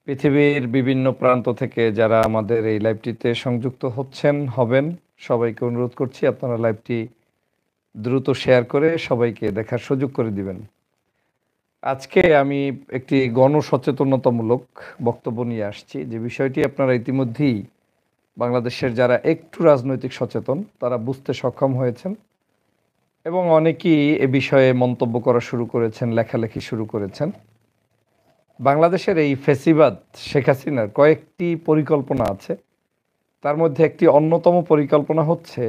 পৃথিবীর বিভিন্ন প্রান্ত থেকে যারা আমাদের এই লাইভটিতে সংযুক্ত হবেন, সবাইকে অনুরোধ করছি আপনারা লাইভটি দ্রুত শেয়ার করে সবাইকে দেখার সুযোগ করে দিবেন। আজকে আমি একটি গণসচেতনতামূলক বক্তব্য নিয়ে আসছি, যে বিষয়টি আপনারা ইতিমধ্যেই বাংলাদেশের যারা একটু রাজনৈতিক সচেতন তারা বুঝতে সক্ষম হয়েছেন এবং অনেকেই এ বিষয়ে মন্তব্য করা শুরু করেছেন, লেখালেখি শুরু করেছেন। বাংলাদেশের এই ফ্যাসিবাদ শেখ হাসিনার কয়েকটি পরিকল্পনা আছে। তার মধ্যে একটি অন্যতম পরিকল্পনা হচ্ছে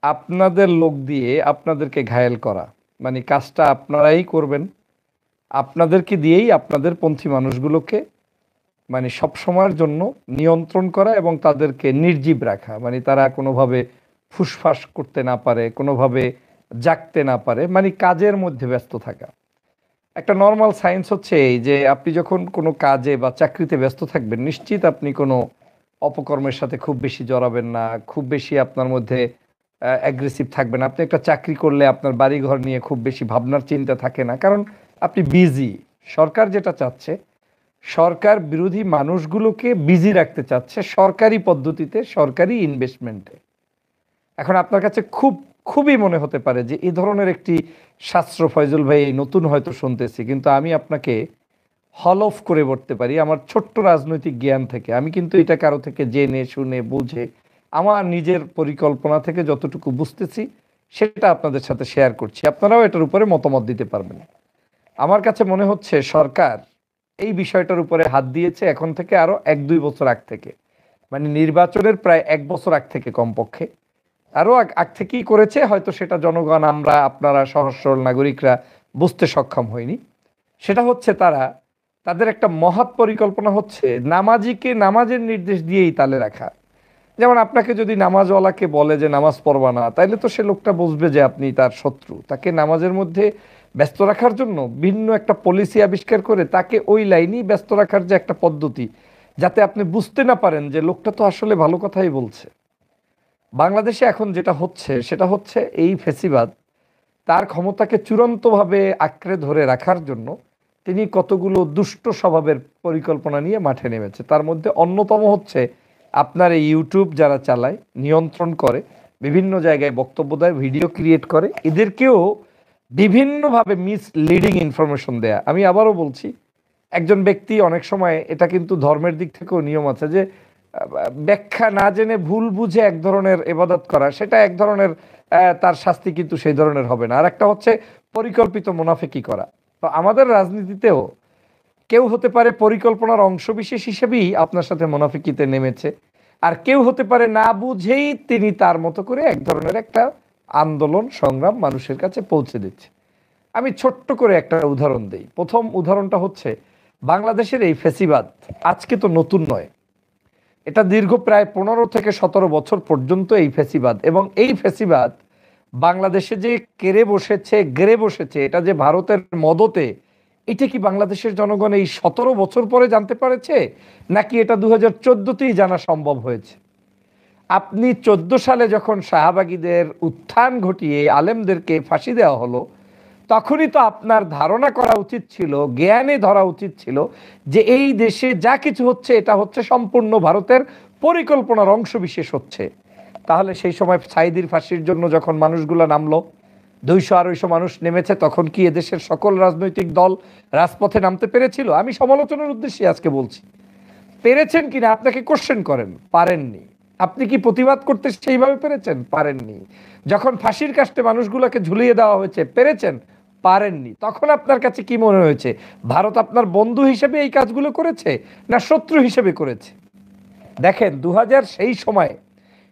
আপনাদের লোক দিয়ে আপনাদেরকে ঘায়েল করা, মানে কাজটা আপনারাই করবেন, আপনাদেরকে দিয়েই আপনাদের পন্থী মানুষগুলোকে মানে সব সময়ের জন্য নিয়ন্ত্রণ করা এবং তাদেরকে নির্জীব রাখা, মানে তারা কোনোভাবে ফুসফাস করতে না পারে, কোনোভাবে জাগতে না পারে, মানে কাজের মধ্যে ব্যস্ত থাকা। একটা নর্মাল সায়েন্স হচ্ছে এই যে আপনি যখন কোনো কাজে বা চাকরিতে ব্যস্ত থাকবেন, নিশ্চিত আপনি কোনো অপকর্মের সাথে খুব বেশি জড়াবেন না, খুব বেশি আপনার মধ্যে অ্যাগ্রেসিভ থাকবেন। আপনি একটা চাকরি করলে আপনার বাড়িঘর নিয়ে খুব বেশি ভাবনার চিন্তা থাকে না, কারণ আপনি বিজি। সরকার যেটা চাচ্ছে, সরকার বিরোধী মানুষগুলোকে বিজি রাখতে চাচ্ছে সরকারি পদ্ধতিতে, সরকারি ইনভেস্টমেন্টে। এখন আপনার কাছে খুবই মনে হতে পারে যে এই ধরনের একটি শাস্ত্র ফয়জুল ভাই এই নতুন হয়তো শুনতেছি, কিন্তু আমি আপনাকে হল অফ করে বলতে পারি আমার ছোট্ট রাজনৈতিক জ্ঞান থেকে। আমি কিন্তু এটা কারো থেকে জেনে শুনে বুঝে আমার নিজের পরিকল্পনা থেকে যতটুকু বুঝতেছি সেটা আপনাদের সাথে শেয়ার করছি, আপনারাও এটার উপরে মতামত দিতে পারবেন। আমার কাছে মনে হচ্ছে সরকার এই বিষয়টার উপরে হাত দিয়েছে এখন থেকে আরো 1-2 বছর আগ থেকে, মানে নির্বাচনের প্রায় 1 বছর আগ থেকে, কমপক্ষে আরো আগ থেকেই করেছে। হয়তো সেটা জনগণ, আমরা, আপনারা, সহজ সরল নাগরিকরা বুঝতে সক্ষম হয়নি। সেটা হচ্ছে তাদের একটা মহৎ পরিকল্পনা হচ্ছে নামাজিকে নামাজের নির্দেশ দিয়েই তালে রাখা। যেমন আপনাকে যদি নামাজওয়ালাকে বলে যে নামাজ পড়বা না, তাইলে তো সে লোকটা বুঝবে যে আপনি তার শত্রু। তাকে নামাজের মধ্যে ব্যস্ত রাখার জন্য ভিন্ন একটা পলিসি আবিষ্কার করে তাকে ওই লাইনেই ব্যস্ত রাখার যে একটা পদ্ধতি, যাতে আপনি বুঝতে না পারেন যে লোকটা তো আসলে ভালো কথাই বলছে। বাংলাদেশে এখন যেটা হচ্ছে সেটা হচ্ছে এই ফ্যাসিবাদ তার ক্ষমতাকে চূড়ান্তভাবে আঁকড়ে ধরে রাখার জন্য তিনি কতগুলো দুষ্ট স্বভাবের পরিকল্পনা নিয়ে মাঠে নেমেছে। তার মধ্যে অন্যতম হচ্ছে আপনার এই ইউটিউব যারা চালায়, নিয়ন্ত্রণ করে, বিভিন্ন জায়গায় বক্তব্য দেয়, ভিডিও ক্রিয়েট করে, এদেরকেও বিভিন্নভাবে মিসলিডিং ইনফরমেশন দেয়া। আমি আবারও বলছি, একজন ব্যক্তি অনেক সময়, এটা কিন্তু ধর্মের দিক থেকেও নিয়ম আছে যে ব্যাখ্যা না জেনে ভুল বুঝে এক ধরনের ইবাদত করা, সেটা এক ধরনের তার শাস্তি কিন্তু সেই ধরনের হবে না। আর একটা হচ্ছে পরিকল্পিত মুনাফিকি করা। তো আমাদের রাজনীতিতেও কেউ হতে পারে পরিকল্পনার অংশবিশেষ হিসেবেই আপনার সাথে মুনাফিকিতে নেমেছে, আর কেউ হতে পারে না বুঝেই তিনি তার মতো করে এক ধরনের একটা আন্দোলন সংগ্রাম মানুষের কাছে পৌঁছে দিচ্ছে। আমি ছোট্ট করে একটা উদাহরণ দেই। প্রথম উদাহরণটা হচ্ছে বাংলাদেশের এই ফ্যাসিবাদ আজকে তো নতুন নয়, এটা দীর্ঘ প্রায় 15 থেকে 17 বছর পর্যন্ত এই ফ্যাসিবাদ, এবং এই ফ্যাসিবাদ বাংলাদেশে যে গেড়ে বসেছে, এটা যে ভারতের মদতে, এটা কি বাংলাদেশের জনগণ এই 17 বছর পরে জানতে পারেছে, নাকি এটা 2014তেই জানা সম্ভব হয়েছে? আপনি 14 সালে যখন শাহবাগীদের উত্থান ঘটিয়ে আলেমদেরকে ফাঁসি দেওয়া হলো, তখনই তো আপনার ধারণা করা উচিত ছিল, জ্ঞানে ধরা উচিত ছিল যে এই দেশে যা কিছু হচ্ছে এটা হচ্ছে সম্পূর্ণ ভারতের পরিকল্পনার অংশ বিশেষ হচ্ছে। তাহলে সেই সময় সাইদির ফাঁসির জন্য যখন মানুষগুলো নামলো, 200-250 মানুষ নেমেছে, তখন কি এদেশের সকল রাজনৈতিক দল রাজপথে নামতে পেরেছিল? আমি সমালোচনার উদ্দেশ্যে আজকে বলছি, পেরেছেন কিনা আপনাকে কোশ্চেন করেন, পারেননি। আপনি কি প্রতিবাদ করতে সেইভাবে পেরেছেন? পারেননি। যখন ফাঁসির কাস্টে মানুষগুলোকে ঝুলিয়ে দেওয়া হয়েছে, পেরেছেন? পারেননি। তখন আপনার কাছে কি মনে হয়েছে, ভারত আপনার বন্ধু হিসেবে এই কাজগুলো করেছে না শত্রু হিসেবে করেছে? দেখেন, 2000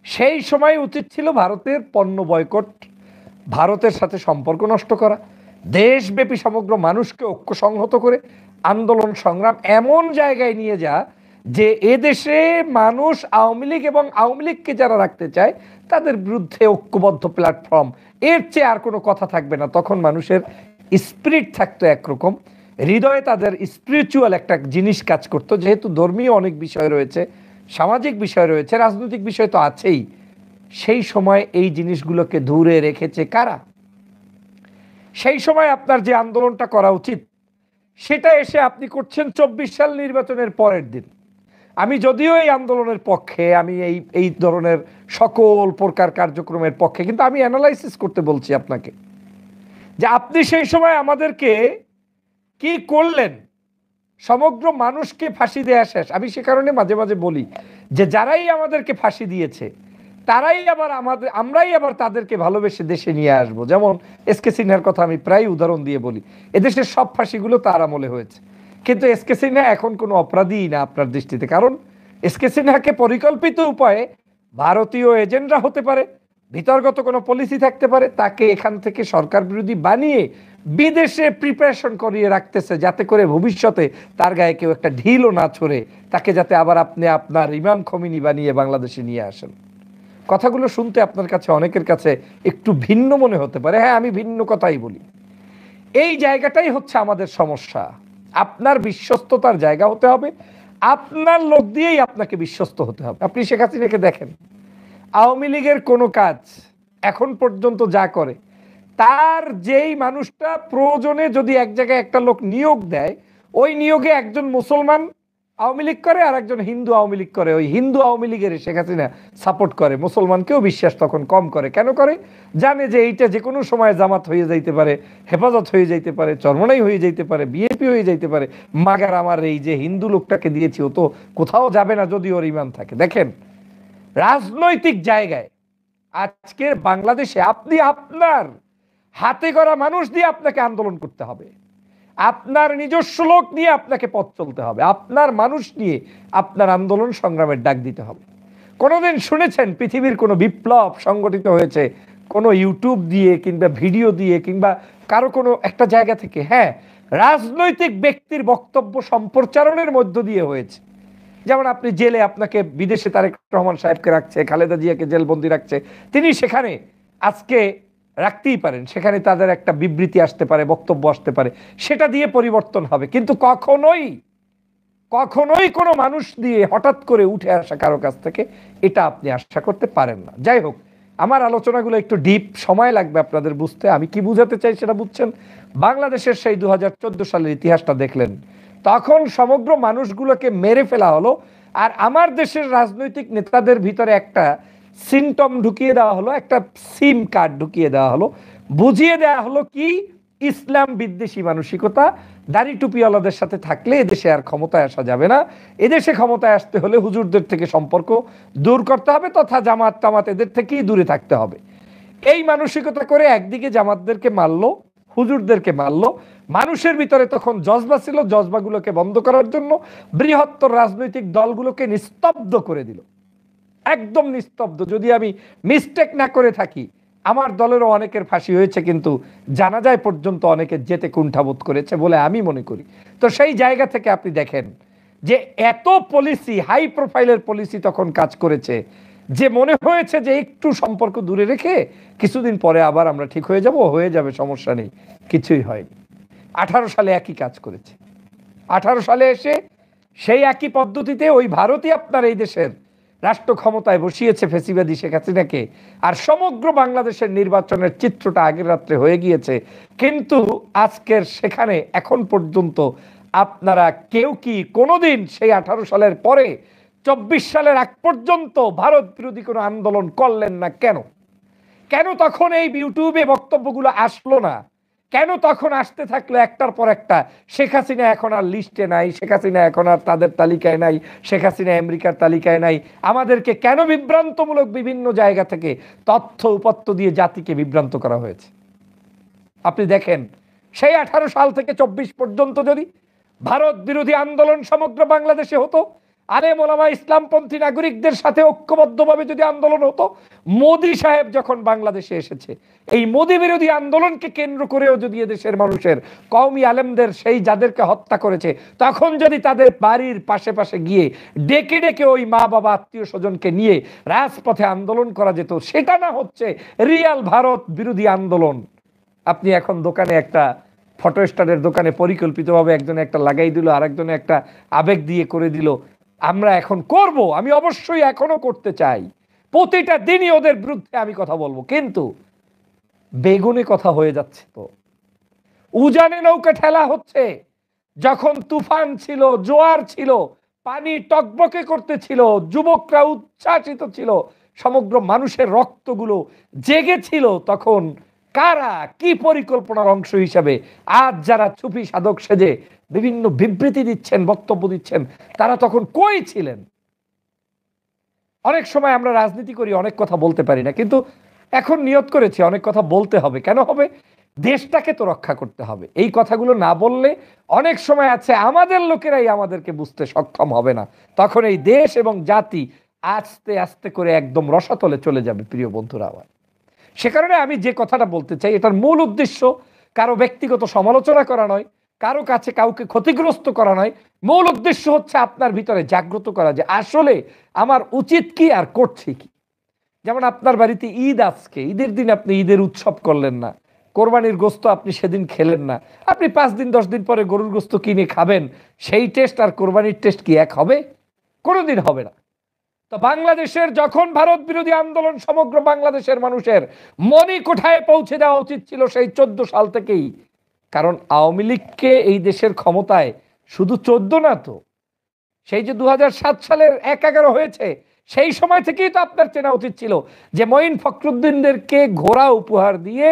সেই সময় উচিত ছিল ভারতের পণ্য বয়কট, ভারতের সাথে সম্পর্ক নষ্ট করা, দেশব্যাপী সমগ্র মানুষকে ঐক্য সংহত করে আন্দোলন সংগ্রাম এমন জায়গায় নিয়ে যা যে এদেশে মানুষ আওয়ামী লীগ এবং আওয়ামী লীগকে যারা রাখতে চায় তাদের বিরুদ্ধে ঐক্যবদ্ধ প্ল্যাটফর্ম, এর চেয়ে আর কোনো কথা থাকবে না। তখন মানুষের স্পিরিট থাকতো একরকম, হৃদয়ে তাদের স্পিরিচুয়াল একটা জিনিস কাজ করতো। যেহেতু ধর্মীয় অনেক বিষয় রয়েছে, সামাজিক বিষয় রয়েছে, রাজনৈতিক বিষয় তো আছেই। সেই সময় এই জিনিসগুলোকে দূরে রেখেছে কারা? সেই সময় আপনার যে আন্দোলনটা করা উচিত, সেটা এসে আপনি করছেন 24 সাল নির্বাচনের পরের দিন। আমি যদিও এই আন্দোলনের পক্ষে, আমি এই ধরনের সকল প্রকার কার্যক্রমের পক্ষে, কিন্তু আমি অ্যানালাইসিস করতে বলছি আপনাকে যে আপনি সেই সময় আমাদেরকে কি করলেন। সমগ্র মানুষকে ফাঁসি দেয়া শেষ। আমি সে কারণে মাঝে মাঝে বলি যে যারাই আমাদেরকে ফাঁসি দিয়েছে তারাই আবার আমরাই আবার তাদেরকে ভালোবেসে দেশে নিয়ে আসবো। যেমন এসকে সিনহার কথা আমি প্রায় উদাহরণ দিয়ে বলি, এদেশের সব ফাঁসিগুলো তার আমলে হয়েছে, কিন্তু এসকে সিনহা এখন কোনো অপরাধী না আপনার দৃষ্টিতে। কারণ এসকে সিনহাকে পরিকল্পিত উপায়ে ভারতীয় এজেন্টরা হতে পারে, ভিতরগত কোনো পলিসি থাকতে পারে, তাকে এখান থেকে সরকার বিরোধী বানিয়ে বিদেশে প্রিপারেশন করিয়ে রাখতেছে, যাতে করে ভবিষ্যতে তার গায়ে কেউ একটা ঢিলও না ছড়ে, তাকে যাতে আবার আপনি আপনার ইমাম খমিনি বানিয়ে বাংলাদেশে নিয়ে আসেন। কথাগুলো শুনতে আপনার কাছে অনেকের কাছে একটু ভিন্ন মনে হতে পারে। হ্যাঁ, আমি ভিন্ন কথাই বলি। এই জায়গাটাই হচ্ছে আমাদের সমস্যা। আপনার বিশ্বস্ততার জায়গা হতে হবে, আপনার লোক দিয়েই আপনাকে বিশ্বস্ত হতে হবে। আপনি শেখ হাসিনাকে দেখেন, আওয়ামী লীগের কোনো কাজ এখন পর্যন্ত যা করে, তার যেই মানুষটা প্রয়োজনে যদি এক জায়গায় একটা লোক নিয়োগ দেয়, ওই নিয়োগে একজন মুসলমান আওয়ামী লীগ করে আর একজন হিন্দু আওয়ামী লীগ করে, ওই হিন্দু আওয়ামী লীগের শেখ হাসিনা সাপোর্ট করে, মুসলমানকেও বিশ্বাস তখন কম করে। কেন করে? জানে যে এইটা যে কোনো সময় জামাত হয়ে যাইতে পারে, হেফাজত হয়ে যাইতে পারে, চরমনাই হয়ে যাইতে পারে, বিএপি হয়ে যাইতে পারে, মাগার আমার এই যে হিন্দু লোকটাকে দিয়েছি ও তো কোথাও যাবে না যদি ওর ইমান থাকে। দেখেন, রাজনৈতিক জায়গায় আজকের বাংলাদেশে আপনি আপনার হাতে গড়া মানুষ দিয়ে আপনাকে আন্দোলন করতে হবে, আপনার নিজস্ব লোক নিয়ে আপনাকে পথ চলতে হবে, আপনার মানুষ নিয়ে আপনার আন্দোলন সংগ্রামের ডাক দিতে হবে। কোনোদিন শুনেছেন পৃথিবীর কোনো বিপ্লব সংগঠিত হয়েছে কোনো ইউটিউব দিয়ে কিংবা ভিডিও দিয়ে কিংবা কারো কোনো একটা জায়গা থেকে? হ্যাঁ, রাজনৈতিক ব্যক্তির বক্তব্য সম্প্রচারণের মধ্য দিয়ে হয়েছে। যেমন আপনি জেলে, আপনাকে বিদেশে তারেক রহমান সাহেবকে রাখছে, খালেদা জিয়াকে জেলবন্দি রাখছে, তিনি সেখানে আজকে রাখতেই পারেন, সেখানে তাদের একটা বিবৃতি আসতে পারে, বক্তব্য আসতে পারে, সেটা দিয়ে পরিবর্তন হবে। কিন্তু কখনোই কখনোই কোনো মানুষ দিয়ে হঠাৎ করে উঠে আসা কারো কাছ থেকে এটা আপনি আশা করতে পারেন না। যাই হোক, আমার আলোচনাগুলো একটু ডিপ, সময় লাগবে আপনাদের বুঝতে। আমি কি বুঝাতে চাই সেটা বুঝছেন। বাংলাদেশের সেই 2014 সালের ইতিহাসটা দেখলেন, তখন সমগ্র মানুষগুলোকে মেরে ফেলা হলো, আর আমার দেশের রাজনৈতিক নেতাদের ভিতরে একটা সিমটম ঢুকিয়ে দেওয়া হলো, একটা সিম কার্ড ঢুকিয়ে দেওয়া হলো, বুঝিয়ে দেওয়া হলো কি ইসলাম বিদ্বেষী মানসিকতা। দাড়ি টুপিওয়ালাদের সাথে থাকলে এদেশে আর ক্ষমতায় আসা যাবে না, এদেশে ক্ষমতায় আসতে হলে হুজুরদের থেকে সম্পর্ক দূর করতে হবে, তথা জামাত টামাত এদের থেকেই দূরে থাকতে হবে। এই মানসিকতা করে একদিকে জামাতদেরকে মারলো, হুজুরদেরকে মারলো। মানুষের ভিতরে তখন জজবা ছিল, জজবাগুলোকে বন্ধ করার জন্য বৃহত্তর রাজনৈতিক দলগুলোকে নিস্তব্ধ করে দিল, একদম নিস্তব্ধ। যদি আমি মিস্টেক না করে থাকি, আমার দলেরও অনেকের ফাঁসি হয়েছে, কিন্তু জানাজায় পর্যন্ত অনেকে যেতে কুণ্ঠাবোধ করেছে বলে আমি মনে করি। তো সেই জায়গা থেকে আপনি দেখেন যে এত পলিসি, হাই প্রোফাইলের পলিসি তখন কাজ করেছে, যে মনে হয়েছে যে একটু সম্পর্ক দূরে রেখে কিছুদিন পরে আবার আমরা ঠিক হয়ে যাব, হয়ে যাবে, সমস্যা নেই। কিছুই হয়নি। 18 সালে একই কাজ করেছে। 18 সালে এসে সেই একই পদ্ধতিতে ওই ভারতই আপনার এই দেশের রাষ্ট্র ক্ষমতায় বসিয়েছে ফেসিবাদী শেখ হাসিনাকে, আর সমগ্র বাংলাদেশের নির্বাচনের চিত্রটা আগের রাত্রে হয়ে গিয়েছে। কিন্তু আজকের সেখানে এখন পর্যন্ত আপনারা কেউ কি কোনোদিন সেই 18 সালের পরে 24 সালের আগ পর্যন্ত ভারত বিরোধী কোনো আন্দোলন করলেন না? কেন? কেন তখন এই ইউটিউবে বক্তব্যগুলো আসলো না? কেন তখন আসতে থাকলো একটার পর একটা? শেখ হাসিনা এখন আর লিস্টে নাই, শেখ হাসিনা এখন আর তাদের তালিকায় নাই, শেখ হাসিনা আমেরিকার তালিকায় নাই। আমাদেরকে কেন বিভ্রান্তমূলক বিভিন্ন জায়গা থেকে তথ্য উপত্য দিয়ে জাতিকে বিভ্রান্ত করা হয়েছে? আপনি দেখেন, সেই 18 সাল থেকে 24 পর্যন্ত যদি ভারত বিরোধী আন্দোলন সমগ্র বাংলাদেশে হতো, আলেম ওলামা ইসলামপন্থী নাগরিকদের সাথে ঐক্যবদ্ধভাবে যদি আন্দোলন হতো, মোদী সাহেব যখন বাংলাদেশে এসেছে, এই মোদী বিরোধী আন্দোলনকে কেন্দ্র করেও যদি এদেশের মানুষের কওমি আলেমদের, সেই যাদেরকে হত্যা করেছে, তখন যদি তাদের বাড়ির পাশে পাশে গিয়ে ডেকে ডেকে ওই মা বাবা আত্মীয় স্বজনকে নিয়ে রাজপথে আন্দোলন করা যেত, সেটা না হচ্ছে রিয়াল ভারত বিরোধী আন্দোলন। আপনি এখন দোকানে একটা ফটো স্টারের দোকানে পরিকল্পিতভাবে একজনে একটা লাগাই দিল, আরেকজনে একটা আবেগ দিয়ে করে দিল। আমরা এখন করব, আমি অবশ্যই এখনো করতে চাই, প্রতিটা দিনই ওদের বিরুদ্ধে আমি কথা বলবো, কিন্তু বেগুনে কথা হয়ে যাচ্ছে, তো উজানে নৌকা ঠেলা হচ্ছে, যখন তুফান ছিল, জোয়ার ছিল, পানি টকবকে করতেছিল, যুবকরা উচ্ছ্বাসিত ছিল, সমগ্র মানুষের রক্তগুলো জেগেছিল, তখন কারা কি পরিকল্পনার অংশ হিসাবে আজ যারা চুপি সাধক সেজে বিভিন্ন বিবৃতি দিচ্ছেন, বক্তব্য দিচ্ছেন, তারা তখন কই ছিলেন? অনেক সময় আমরা রাজনীতি করি, অনেক কথা বলতে পারি না, কিন্তু এখন নিয়ত করেছি অনেক কথা বলতে হবে। কেন হবে? দেশটাকে তো রক্ষা করতে হবে। এই কথাগুলো না বললে অনেক সময় আছে আমাদের লোকেরাই আমাদেরকে বুঝতে সক্ষম হবে না, তখন এই দেশ এবং জাতি আস্তে আস্তে করে একদম রসাতলে চলে যাবে। প্রিয় বন্ধুরা আমার, সে কারণে আমি যে কথাটা বলতে চাই, এটার মূল উদ্দেশ্য কারো ব্যক্তিগত সমালোচনা করা নয়, কারো কাছে কাউকে ক্ষতিগ্রস্ত করা নয়। মূল উদ্দেশ্য হচ্ছে আপনার ভিতরে জাগ্রত করা যে আসলে আমার উচিত কি আর করছি কি। যেমন আপনার বাড়িতে ঈদ, আজকে ঈদের দিন আপনি ঈদের উৎসব করলেন না, কোরবানির গোস্ত আপনি সেদিন খেলেন না, আপনি 5 দিন 10 দিন পরে গরুর গোস্ত কিনে খাবেন, সেই টেস্ট আর কোরবানির টেস্ট কি এক হবে? কোনোদিন হবে না। তো বাংলাদেশের যখন ভারত বিরোধী আন্দোলন সমগ্র বাংলাদেশের মানুষের মণিকোঠায় পৌঁছে দেওয়া উচিত ছিল সেই 14 সাল থেকেই। কারণ আওয়ামী লীগকে এই দেশের ক্ষমতায় শুধু 14 না, তো সেই যে 2007 সালের 1/11 হয়েছে, সেই সময় থেকেই তো আপনার চেনা উচিত ছিল যে মঈন ফখরুদ্দিনদেরকে ঘোড়া উপহার দিয়ে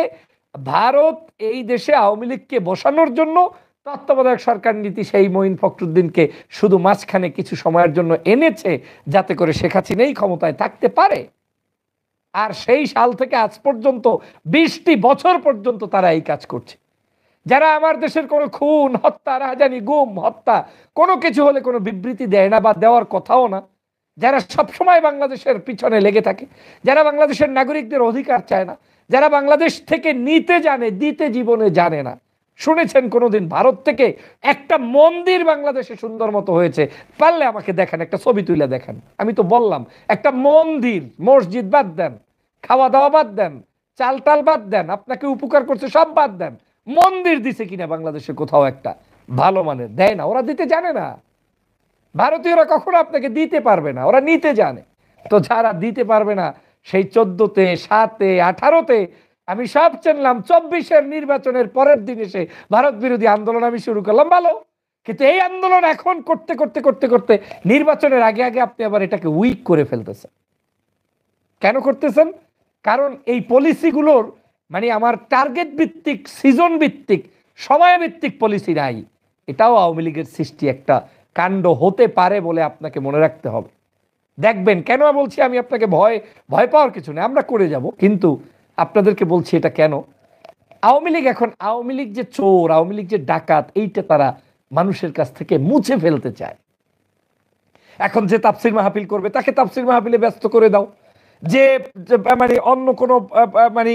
ভারত এই দেশে আওয়ামী লীগকে বসানোর জন্য তত্ত্বাবধায়ক সরকার নীতি সেই মঈন ফখরুদ্দিনকে শুধু মাঝখানে কিছু সময়ের জন্য এনেছে, যাতে করে শেখ হাসিনাই ক্ষমতায় থাকতে পারে। আর সেই সাল থেকে আজ পর্যন্ত 20টি বছর পর্যন্ত তারা এই কাজ করছে। যারা আমার দেশের কোনো খুন, হত্যা, রাহাজানি, গুম, হত্যা কোনো কিছু হলে কোনো বিবৃতি দেয় না বা দেওয়ার কথাও না, যারা সবসময় বাংলাদেশের পিছনে লেগে থাকে, যারা বাংলাদেশের নাগরিকদের অধিকার চায় না, যারা বাংলাদেশ থেকে নিতে জানে, দিতে জীবনে জানে না। শুনেছেন কোনোদিন ভারত থেকে একটা মন্দির বাংলাদেশে সুন্দর মতো হয়েছে? পারলে আমাকে দেখান, একটা ছবি তুলে দেখান। আমি তো বললাম একটা মন্দির, মসজিদ বাদ দেন, খাওয়া দাওয়া বাদ দেন, চাল টাল বাদ দেন, আপনাকে উপকার করছে সব বাদ দেন, মন্দির দিছে কিনা বাংলাদেশে কোথাও একটা ভালো মানের? দেয় না, ওরা দিতে জানে না। ভারতীয়রা কখনো আপনাকে দিতে পারবে না, ওরা নিতে জানে। তো যারা দিতে পারবে না, সেই 14-তে, 7-এ, 18-তে আমি সব চিনলাম, 24-এর নির্বাচনের পরের দিন এসে ভারত বিরোধী আন্দোলন আমি শুরু করলাম। ভালো, কিন্তু এই আন্দোলন এখন করতে করতে করতে করতে নির্বাচনের আগে আগে আপনি আবার এটাকে উইক করে ফেলতেছেন। কেন করতেছেন? কারণ এই পলিসিগুলোর মানে আমার টার্গেট ভিত্তিক, সিজন ভিত্তিক, সময় ভিত্তিক পলিসি নাই। এটাও আওয়ামী লীগের সৃষ্টি একটা কাণ্ড হতে পারে বলে আপনাকে মনে রাখতে হবে। দেখবেন, কেন বলছি আমি আপনাকে, ভয় ভয় পাওয়ার কিছু নেই, আমরা করে যাব, কিন্তু আপনাদেরকে বলছি এটা কেন। আওয়ামী লীগ এখন, আওয়ামী লীগ যে চোর, আওয়ামী লীগ যে ডাকাত, এইটা তারা মানুষের কাছ থেকে মুছে ফেলতে চায়। এখন যে তাফসির মাহফিল করবে তাকে তাফসির মাহফিলে ব্যস্ত করে দাও, যে মানে অন্য কোনো মানে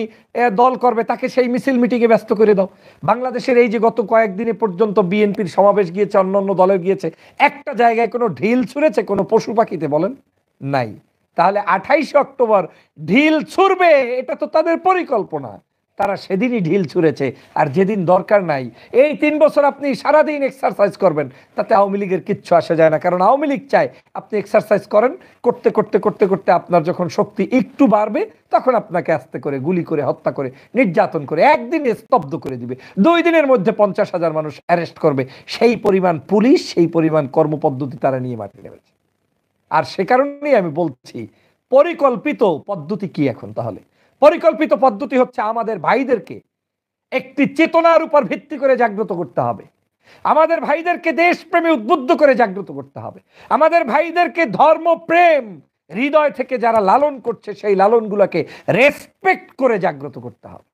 দল করবে তাকে সেই মিছিল মিটিংয়ে ব্যস্ত করে দাও। বাংলাদেশের এই যে গত কয়েকদিনে পর্যন্ত বিএনপির সমাবেশ গিয়েছে, অন্য অন্য দলে গিয়েছে, একটা জায়গায় কোনো ঢিল ছুঁড়েছে কোনো পশু পাখিতে? বলেন, নাই। তাহলে 28 অক্টোবর ঢিল ছুঁড়বে, এটা তো তাদের পরিকল্পনা। তারা সেদিনই ঢিল ছুঁড়েছে। আর যেদিন দরকার নাই, এই 3 বছর আপনি সারাদিন এক্সারসাইজ করবেন, তাতে আওয়ামী লীগের কিচ্ছু আসে যায় না। কারণ আওয়ামী লীগ চায় আপনি এক্সারসাইজ করেন, করতে করতে করতে করতে আপনার যখন শক্তি একটু বাড়বে, তখন আপনাকে আস্তে করে গুলি করে, হত্যা করে, নির্যাতন করে একদিনে স্তব্ধ করে দিবে। 2 দিনের মধ্যে 50,000 মানুষ অ্যারেস্ট করবে। সেই পরিমাণ পুলিশ, সেই পরিমাণ কর্মপদ্ধতি তারা নিয়ে মাঠে নেমেছে। আর সে কারণেই আমি বলছি, পরিকল্পিত পদ্ধতি কি এখন? তাহলে পরিকল্পিত পদ্ধতি হচ্ছে আমাদের ভাইদেরকে একটি চেতনার উপর ভিত্তি করে জাগ্রত করতে হবে। আমাদের ভাইদেরকে দেশপ্রেমে উদ্বুদ্ধ করে জাগ্রত করতে হবে। আমাদের ভাইদেরকে ধর্মপ্রেম হৃদয় থেকে যারা লালন করছে, সেই লালনগুলোকে রেসপেক্ট করে জাগ্রত করতে হবে।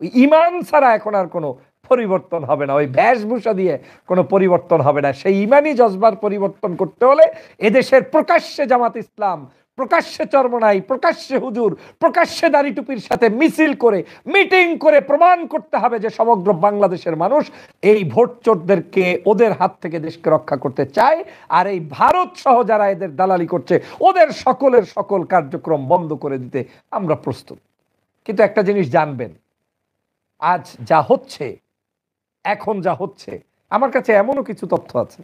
ওই ইমান ছাড়া এখন আর কোনো পরিবর্তন হবে না, ওই বেশভূষা দিয়ে কোনো পরিবর্তন হবে না। সেই ইমানি জজবার পরিবর্তন করতে হলে এদেশের প্রকাশ্যে জামাত ইসলাম, প্রকাশ্যে চরমনাই, প্রকাশ্যে হুজুর, প্রকাশ্যে দাড়ি টুপির সাথে মিছিল করে, মিটিং করে প্রমাণ করতে হবে যে সমগ্র বাংলাদেশের মানুষ এই ভোট চোরদেরকে, ওদের হাত থেকে দেশকে রক্ষা করতে চায়। আর এই ভারত সহ যারা এদের দালালি করছে, ওদের সকলের সকল কার্যক্রম বন্ধ করে দিতে আমরা প্রস্তুত। কিন্তু একটা জিনিস জানবেন, আজ যা হচ্ছে, এখন যা হচ্ছে, আমার কাছে এমনও কিছু তথ্য আছে,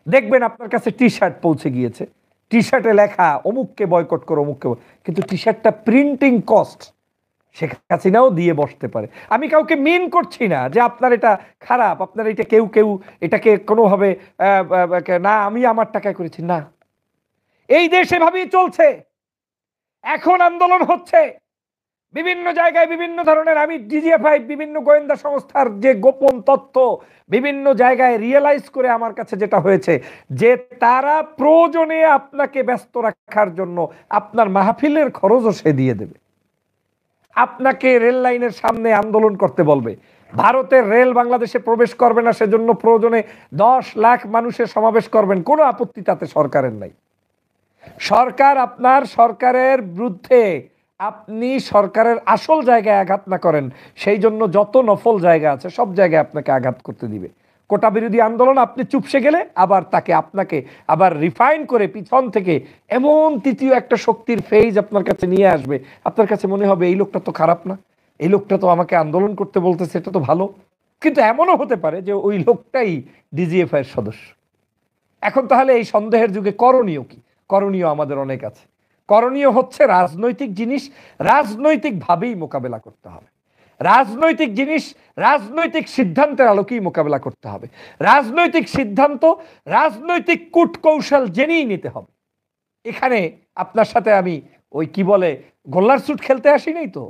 দেখবেন আপনার কাছে টি শার্ট পৌঁছে গিয়েছে, টি শার্টে লেখা অমুককে বয়কট করো, অমুককে, কিন্তু টি শার্টটা প্রিন্টিং কস্ট শেখ হাসিনাও দিয়ে বসতে পারে। আমি কাউকে মিন করছি না যে আপনার এটা খারাপ, আপনার এটা কেউ কেউ এটাকে কোনোভাবে না আমি আমার টাকায় করেছি না। এই দেশ এভাবেই চলছে। এখন আন্দোলন হচ্ছে বিভিন্ন জায়গায় বিভিন্ন ধরনের, আমি ডিজিএফআই বিভিন্ন গোয়েন্দা সংস্থার যে গোপন তথ্য বিভিন্ন জায়গায় রিয়েলাইজ করে আমার কাছে যেটা হয়েছে যে তারা প্রয়োজনে আপনাকে ব্যস্ত রাখার জন্য আপনার মাহফিলের খরচও সে দিয়ে দেবে, আপনাকে রেল লাইনের সামনে আন্দোলন করতে বলবে, ভারতের রেল বাংলাদেশে প্রবেশ করবে না সেজন্য প্রয়োজনে 10 লাখ মানুষের সমাবেশ করবেন, কোনো আপত্তি তাতে সরকারের নাই। সরকার আপনার সরকারের বিরুদ্ধে আপনি সরকারের আসল জায়গায় আঘাত না করেন সেই জন্য যত নফল জায়গা আছে সব জায়গায় আপনাকে আঘাত করতে দিবে। কোটা বিরোধী আন্দোলন আপনি চুপসে গেলে আবার আপনাকে আবার রিফাইন করে পিছন থেকে এমন তৃতীয় একটা শক্তির ফেজ আপনার কাছে নিয়ে আসবে, আপনার কাছে মনে হবে এই লোকটা তো খারাপ না, এই লোকটা তো আমাকে আন্দোলন করতে বলতেছে, এটা তো ভালো। কিন্তু এমনও হতে পারে যে ওই লোকটাই ডিজিএফআই এর সদস্য। এখন তাহলে এই সন্দেহের যুগে করণীয় কি? করণীয় আমাদের অনেক আছে। করণীয় হচ্ছে রাজনৈতিক জিনিস রাজনৈতিকভাবেই মোকাবেলা করতে হবে। রাজনৈতিক জিনিস রাজনৈতিক সিদ্ধান্তের আলোকেই মোকাবেলা করতে হবে। রাজনৈতিক সিদ্ধান্ত রাজনৈতিক কূটকৌশল জেনেই নিতে হবে। এখানে আপনার সাথে আমি ওই কি বলে গোল্লার স্যুট খেলতে আসি নাই তো,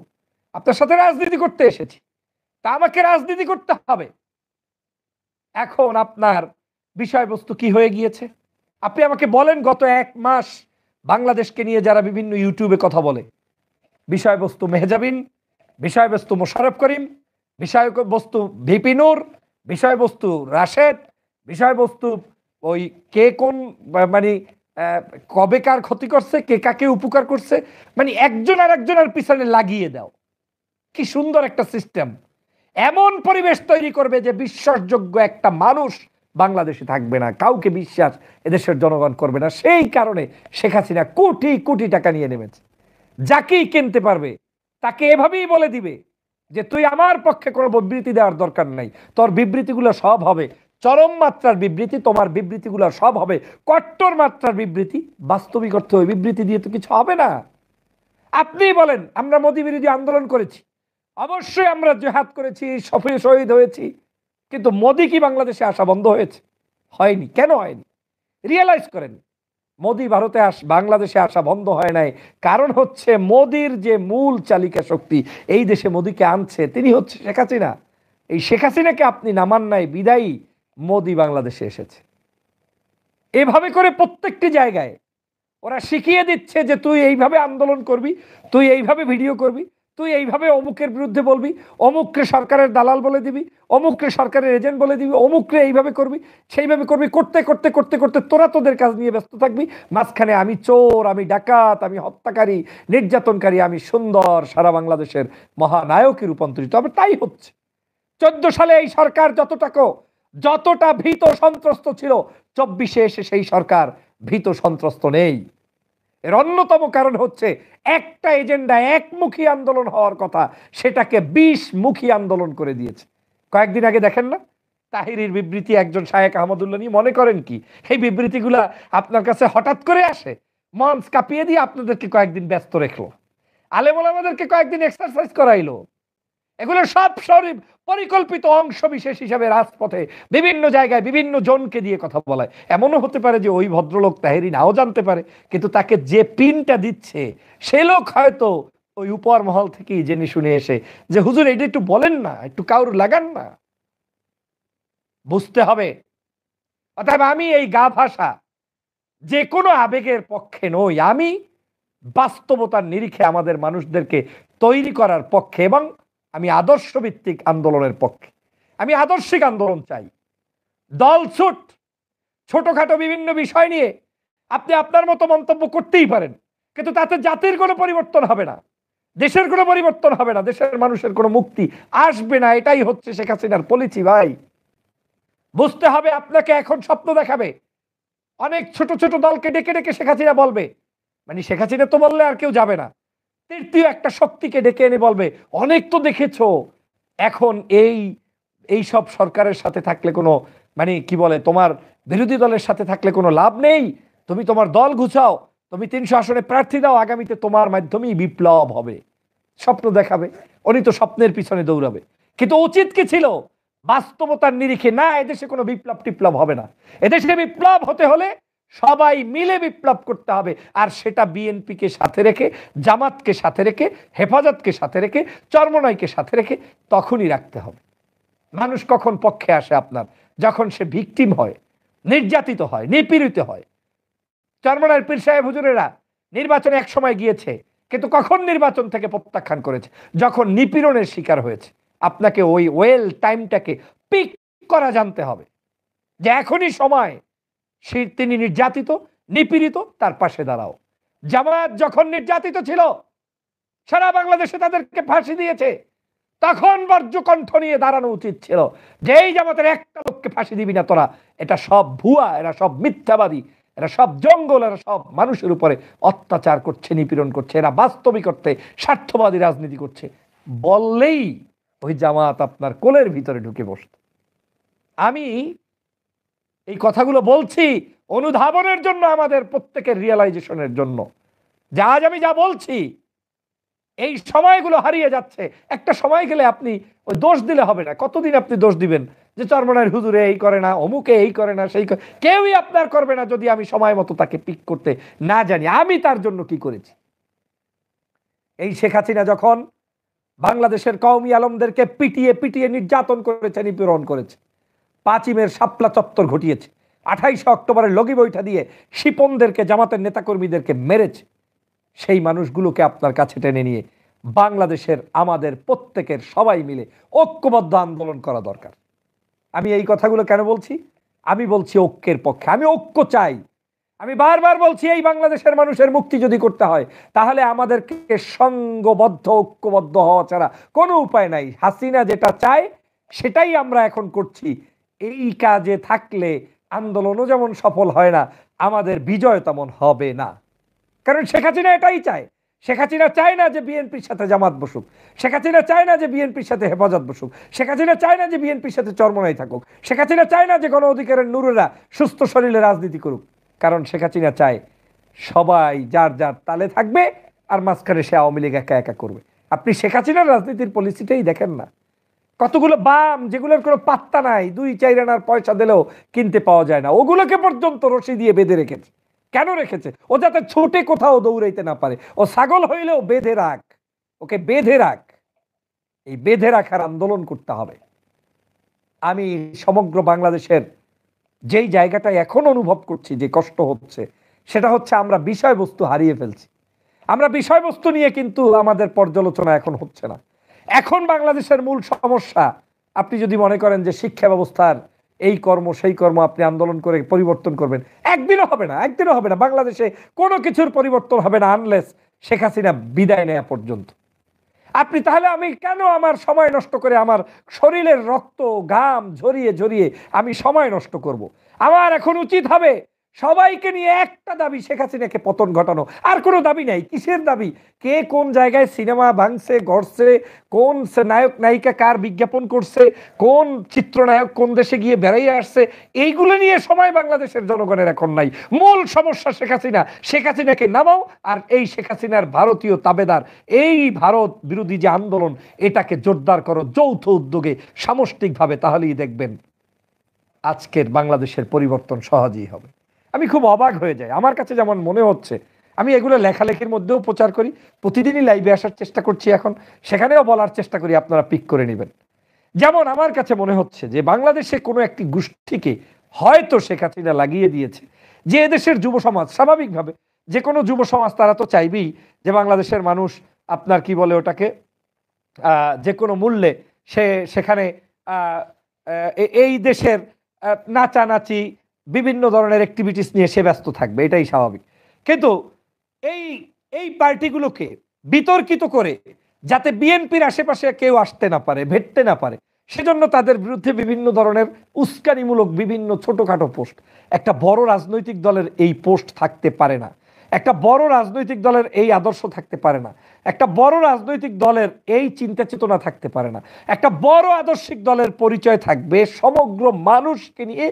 আপনার সাথে রাজনীতি করতে এসেছি, তা আমাকে রাজনীতি করতে হবে। এখন আপনার বিষয়বস্তু কি হয়ে গিয়েছে আপনি আমাকে বলেন। গত 1 মাস বাংলাদেশকে নিয়ে যারা বিভিন্ন ইউটিউবে কথা বলে, বিষয়বস্তু মেহজাবিন, বিষয়বস্তু মোশাররফ করিম, বিষয়বস্তু ভিপি নূর, বিষয়বস্তু রাশেদ, বিষয়বস্তু ওই কে কোন মানে কবে কার ক্ষতি করছে, কে কাকে উপকার করছে, মানে একজন আর একজনের পিছনে লাগিয়ে দাও। কি সুন্দর একটা সিস্টেম। এমন পরিবেশ তৈরি করবে যে বিশ্বাসযোগ্য একটা মানুষ বাংলাদেশে থাকবে না, কাউকে বিশ্বাস এদেশের জনগণ করবে না। সেই কারণে শেখ হাসিনা কোটি কোটি টাকা নিয়ে নেমেছে। যাকেই কিনতে পারবে তাকে এভাবেই বলে দিবে যে তুই আমার পক্ষে কোনো বিবৃতি দেওয়ার দরকার নাই, তোর বিবৃতিগুলো সব হবে চরম মাত্রার বিবৃতি, তোমার বিবৃতিগুলো সব হবে কট্টর মাত্রার বিবৃতি। বাস্তবিক অর্থে ওই বিবৃতি দিয়ে তো কিছু হবে না। আপনি বলেন আমরা মোদী বিরোধী আন্দোলন করেছি, অবশ্যই আমরা জেহাদ করেছি, শহীদ হয়েছি, কিন্তু মোদী কি বাংলাদেশে আসা বন্ধ হয়েছে? হয়নি। কেন হয়নি? রিয়েলাইজ করেন। মোদী ভারতে বাংলাদেশে আসা বন্ধ হয় নাই, কারণ হচ্ছে মোদীর যে মূল চালিকা শক্তি এই দেশে মোদীকে আনছে তিনি হচ্ছে শেখ হাসিনা। এই শেখ হাসিনাকে আপনি নামান নাই বিদায়ী মোদী বাংলাদেশে এসেছে। এভাবে করে প্রত্যেকটি জায়গায় ওরা শিখিয়ে দিচ্ছে যে তুই এইভাবে আন্দোলন করবি, তুই এইভাবে ভিডিও করবি, তুই এইভাবে অমুকের বিরুদ্ধে বলবি, অমুককে সরকারের দালাল বলে দিবি, অমুককে সরকারের এজেন্ট বলে দিবি, অমুককে এইভাবে করবি সেইভাবে করবি, করতে করতে করতে করতে তোরা তোদের কাজ নিয়ে ব্যস্ত থাকবি। মাঝখানে আমি চোর, আমি ডাকাত, আমি হত্যাকারী, নির্যাতনকারী, আমি সুন্দর সারা বাংলাদেশের মহানায়কে রূপান্তরিত হবে। তাই হচ্ছে। 14 সালে এই সরকার যতটা ভীত সন্ত্রস্ত ছিল, 24-এ এসে সেই সরকার ভীত সন্ত্রস্ত নেই। এর অন্যতম কারণ হচ্ছে একটা এজেন্ডা, একমুখী আন্দোলন হওয়ার কথা সেটাকে 20-মুখী আন্দোলন করে দিয়েছে। কয়েকদিন আগে দেখেন না তাহিরির বিবৃতি, একজন শায়েখ আহমদুল্লাহ নিয়ে মনে করেন কি এই বিবৃতিগুলা আপনার কাছে হঠাৎ করে আসে? মঞ্চ কাঁপিয়ে দিয়ে আপনাদেরকে কয়েকদিন ব্যস্ত রাখলো, আলেম ওলামাদেরকে কয়েকদিন এক্সারসাইজ করাইলো। এগুলো সব পরিকল্পিত অংশ বিশেষ হিসাবে রাজপথে বিভিন্ন জায়গায় বিভিন্ন জনকে দিয়ে কথা বলায়। এমনও হতে পারে যে ওই ভদ্রলোক তাহেরি নাও জানতে পারে, কিন্তু তাকে যে পিনটা দিচ্ছে সে লোক হয়তো ওই উপর মহল থেকেই জেনে শুনে এসে যে হুজুর এটা একটু বলেন না, একটু কাউর লাগান না। বুঝতে হবে। অর্থাৎ আমি এই গা ভাষা যে কোনো আবেগের পক্ষে নই, আমি বাস্তবতার নিরিখে আমাদের মানুষদেরকে তৈরি করার পক্ষে এবং আমি আদর্শ ভিত্তিক আন্দোলনের পক্ষে। আমি আদর্শিক আন্দোলন চাই। দলছুট ছোটখাটো বিভিন্ন বিষয় নিয়ে আপনি আপনার মতো মন্তব্য করতেই পারেন, কিন্তু তাতে জাতির কোনো পরিবর্তন হবে না, দেশের কোনো পরিবর্তন হবে না, দেশের মানুষের কোনো মুক্তি আসবে না। এটাই হচ্ছে শেখ হাসিনার পলিসি। ভাই বুঝতে হবে। আপনাকে এখন স্বপ্ন দেখাবে, অনেক ছোট ছোট দলকে ডেকে ডেকে শেখ হাসিনা বলবে, মানে শেখ হাসিনা তো বললে আর কেউ যাবে না, তৃতীয় একটা শক্তিকে ডেকে এনে বলবে অনেক তো দেখেছো, এখন এই সব সরকারের সাথে থাকলে কোনো মানে কি বলে তোমার বিরোধী দলের সাথে থাকলে কোনো লাভ নেই, তুমি তোমার দল গুছাও, তুমি 300 আসনে প্রার্থী দাও, আগামীতে তোমার মাধ্যমেই বিপ্লব হবে। স্বপ্ন দেখাবে, উনি তো স্বপ্নের পিছনে দৌড়াবে। কিন্তু উচিত কি ছিল বাস্তবতার নিরিখে, না এদেশে কোনো বিপ্লব টিপ্লব হবে না, এদেশে বিপ্লব হতে হলে সবাই মিলে বিপ্লব করতে হবে। আর সেটা বিএনপিকে সাথে রেখে, জামাতকে সাথে রেখে, হেফাজতকে সাথে রেখে, চরমনাইকে সাথে রেখে তখনই রাখতে হবে। মানুষ কখন পক্ষে আসে আপনার? যখন সে ভিকটিম হয়, নির্যাতিত হয়, নিপীড়িত হয়। চরমনাইয়ের পীর সাহেব হুজুরেরা নির্বাচনে এক সময় গিয়েছে, কিন্তু কখন নির্বাচন থেকে প্রত্যাখ্যান করেছে? যখন নিপীড়নের শিকার হয়েছে। আপনাকে ওই ওয়েল টাইমটাকে পিক করা জানতে হবে, যে এখনই সময় তিনি নির্যাতিত, নিপীড়িত, তার পাশে দাঁড়াও। জামাত যখন নির্যাতিত ছিল, সারা বাংলাদেশে তাদেরকে ফাঁসি দিয়েছে, তখন বর্জ্যকণ্ঠ নিয়ে দাঁড়ানো উচিত ছিল যে এই জামাতের একটা লোককে ফাঁসি দিবি না তোরা, এটা সব ভুয়া, এরা সব মিথ্যাবাদী, এরা সব জঙ্গল, এরা সব মানুষের উপরে অত্যাচার করছে, নিপীড়ন করছে, এরা বাস্তবিক অর্থে স্বার্থবাদী রাজনীতি করছে বললেই ওই জামাত আপনার কোলের ভিতরে ঢুকে বসত। আমি এই কথাগুলো বলছি অনুধাবনের জন্য, আমাদের প্রত্যেকের রিয়েলাইজেশনের জন্য, যে আজ আমি যা বলছি এই সময়গুলো হারিয়ে যাচ্ছে। একটা সময় গেলে আপনি ওই দোষ দিলে হবে না। কতদিন আপনি দোষ দিবেন যে চরমনাইয়ের হুজুরে এই করে না, অমুকে এই করে না, সেই কেউই আপনার করবে না যদি আমি সময় মতো তাকে পিক করতে না জানি আমি তার জন্য কি করেছি। এই শেখ হাসিনা যখন বাংলাদেশের কওমি আলমদেরকে পিটিয়ে পিটিয়ে নির্যাতন করেছে, নিপীড়ন করেছে, পাঁচিমের শাপলা চত্বর ঘটিয়েছে, 28 অক্টোবরের লগি বৈঠা দিয়ে শিপনদেরকে, জামাতের নেতাকর্মীদেরকে মেরেছে, সেই মানুষগুলোকে আপনার কাছে টেনে নিয়ে বাংলাদেশের আমাদের প্রত্যেকের সবাই মিলে ঐক্যবদ্ধ আন্দোলন করা দরকার। আমি এই কথাগুলো কেন বলছি? আমি বলছি ঐক্যের পক্ষে, আমি ঐক্য চাই। আমি বারবার বলছি এই বাংলাদেশের মানুষের মুক্তি যদি করতে হয় তাহলে আমাদেরকে সংঘবদ্ধ, ঐক্যবদ্ধ হওয়া ছাড়া কোনো উপায় নাই। হাসিনা যেটা চায় সেটাই আমরা এখন করছি। এই কাজে থাকলে আন্দোলনও যেমন সফল হয় না, আমাদের বিজয় তেমন হবে না। কারণ শেখ হাসিনা এটাই চায়। শেখ হাসিনা চায় না যে বিএনপির সাথে জামাত বসুক, শেখ হাসিনা চায় না যে বিএনপির সাথে হেফাজত বসুক, শেখ হাসিনা চায় না যে বিএনপির সাথে চরমনাই থাকুক, শেখ হাসিনা চায় না যে গণ অধিকারের নুরেরা সুস্থ শরীরে রাজনীতি করুক। কারণ শেখ হাসিনা চায় সবাই যার যার তালে থাকবে, আর মাঝখানে সে আওয়ামী লীগ একা একা করবে। আপনি শেখ হাসিনার রাজনীতির পলিসিটাই দেখেন না, কতগুলো বাম যেগুলোর কোনো পাত্তা নাই, 2-4 আনার পয়সা দিলেও কিনতে পাওয়া যায় না, ওগুলোকে পর্যন্ত রশি দিয়ে বেঁধে রেখেছে। কেন রেখেছে? ও যাতে ছোটে কোথাও দৌড়াইতে না পারে। ও ছাগল হইলেও বেঁধে রাখ, ওকে বেঁধে রাখ। এই বেঁধে রাখার আন্দোলন করতে হবে। আমি সমগ্র বাংলাদেশের যেই জায়গাটায় এখন অনুভব করছি যে কষ্ট হচ্ছে, সেটা হচ্ছে আমরা বিষয়বস্তু হারিয়ে ফেলছি। আমরা বিষয়বস্তু নিয়ে কিন্তু আমাদের পর্যালোচনা এখন হচ্ছে না। এখন বাংলাদেশের মূল সমস্যা, আপনি যদি মনে করেন যে শিক্ষা ব্যবস্থার এই কর্ম সেই কর্ম আপনি আন্দোলন করে পরিবর্তন করবেন, একদিনও হবে না, একদিনও হবে না। বাংলাদেশে কোনো কিছুর পরিবর্তন হবে না আনলেস শেখ হাসিনা বিদায় নেওয়া পর্যন্ত। আপনি তাহলে আমি কেন আমার সময় নষ্ট করে, আমার শরীরের রক্ত ঘাম ঝরিয়ে ঝরিয়ে আমি সময় নষ্ট করব? আমার এখন উচিত হবে সবাইকে নিয়ে একটা দাবি, শেখ হাসিনাকে পতন ঘটানো। আর কোনো দাবি নাই। কিসের দাবি? কে কোন জায়গায় সিনেমা ভাঙছে, গড়ছে, কোন নায়ক নায়িকা কার বিজ্ঞাপন করছে, কোন চিত্রনায়ক কোন দেশে গিয়ে বেড়াইয়ে আসছে, এইগুলো নিয়ে সময় বাংলাদেশের জনগণের এখন নাই। মূল সমস্যা শেখ হাসিনা। শেখ হাসিনাকে নামাও, আর এই শেখ হাসিনার ভারতীয় তাবেদার, এই ভারত বিরোধী যে আন্দোলন, এটাকে জোরদার করো যৌথ উদ্যোগে, সামষ্টিকভাবে। তাহলেই দেখবেন আজকের বাংলাদেশের পরিবর্তন সহজেই হবে। আমি খুব অবাক হয়ে যাই, আমার কাছে যেমন মনে হচ্ছে, আমি এগুলো লেখালেখির মধ্যেও প্রচার করি, প্রতিদিনই লাইভে আসার চেষ্টা করছি, এখন সেখানেও বলার চেষ্টা করি, আপনারা পিক করে নেবেন। যেমন আমার কাছে মনে হচ্ছে যে বাংলাদেশে কোনো একটি গোষ্ঠীকে হয়তো শেখ হাসিনা লাগিয়ে দিয়েছে, যে এদেশের যুব সমাজ স্বাভাবিকভাবে, যে কোনো যুব সমাজ তারা তো চাইবেই যে বাংলাদেশের মানুষ আপনার কি বলে ওটাকে, যে কোনো মূল্যে সে সেখানে এই দেশের নাচানাচি বিভিন্ন ধরনের অ্যাক্টিভিটিস নিয়ে সে ব্যস্ত থাকবে, এটাই স্বাভাবিক। কিন্তু এই এই পার্টিগুলোকে বিতর্কিত করে যাতে বিএনপির আশেপাশে কেউ আসতে না পারে, ভেটতে না পারে, সেজন্য তাদের বিরুদ্ধে বিভিন্ন ধরনের উস্কানিমূলক বিভিন্ন ছোটখাটো পোস্ট। একটা বড় রাজনৈতিক দলের এই পোস্ট থাকতে পারে না, একটা বড় রাজনৈতিক দলের এই আদর্শ থাকতে পারে না, একটা বড় রাজনৈতিক দলের এই চিন্তা চেতনা থাকতে পারে না। একটা বড় আদর্শিক দলের পরিচয় থাকবে সমগ্র মানুষকে নিয়ে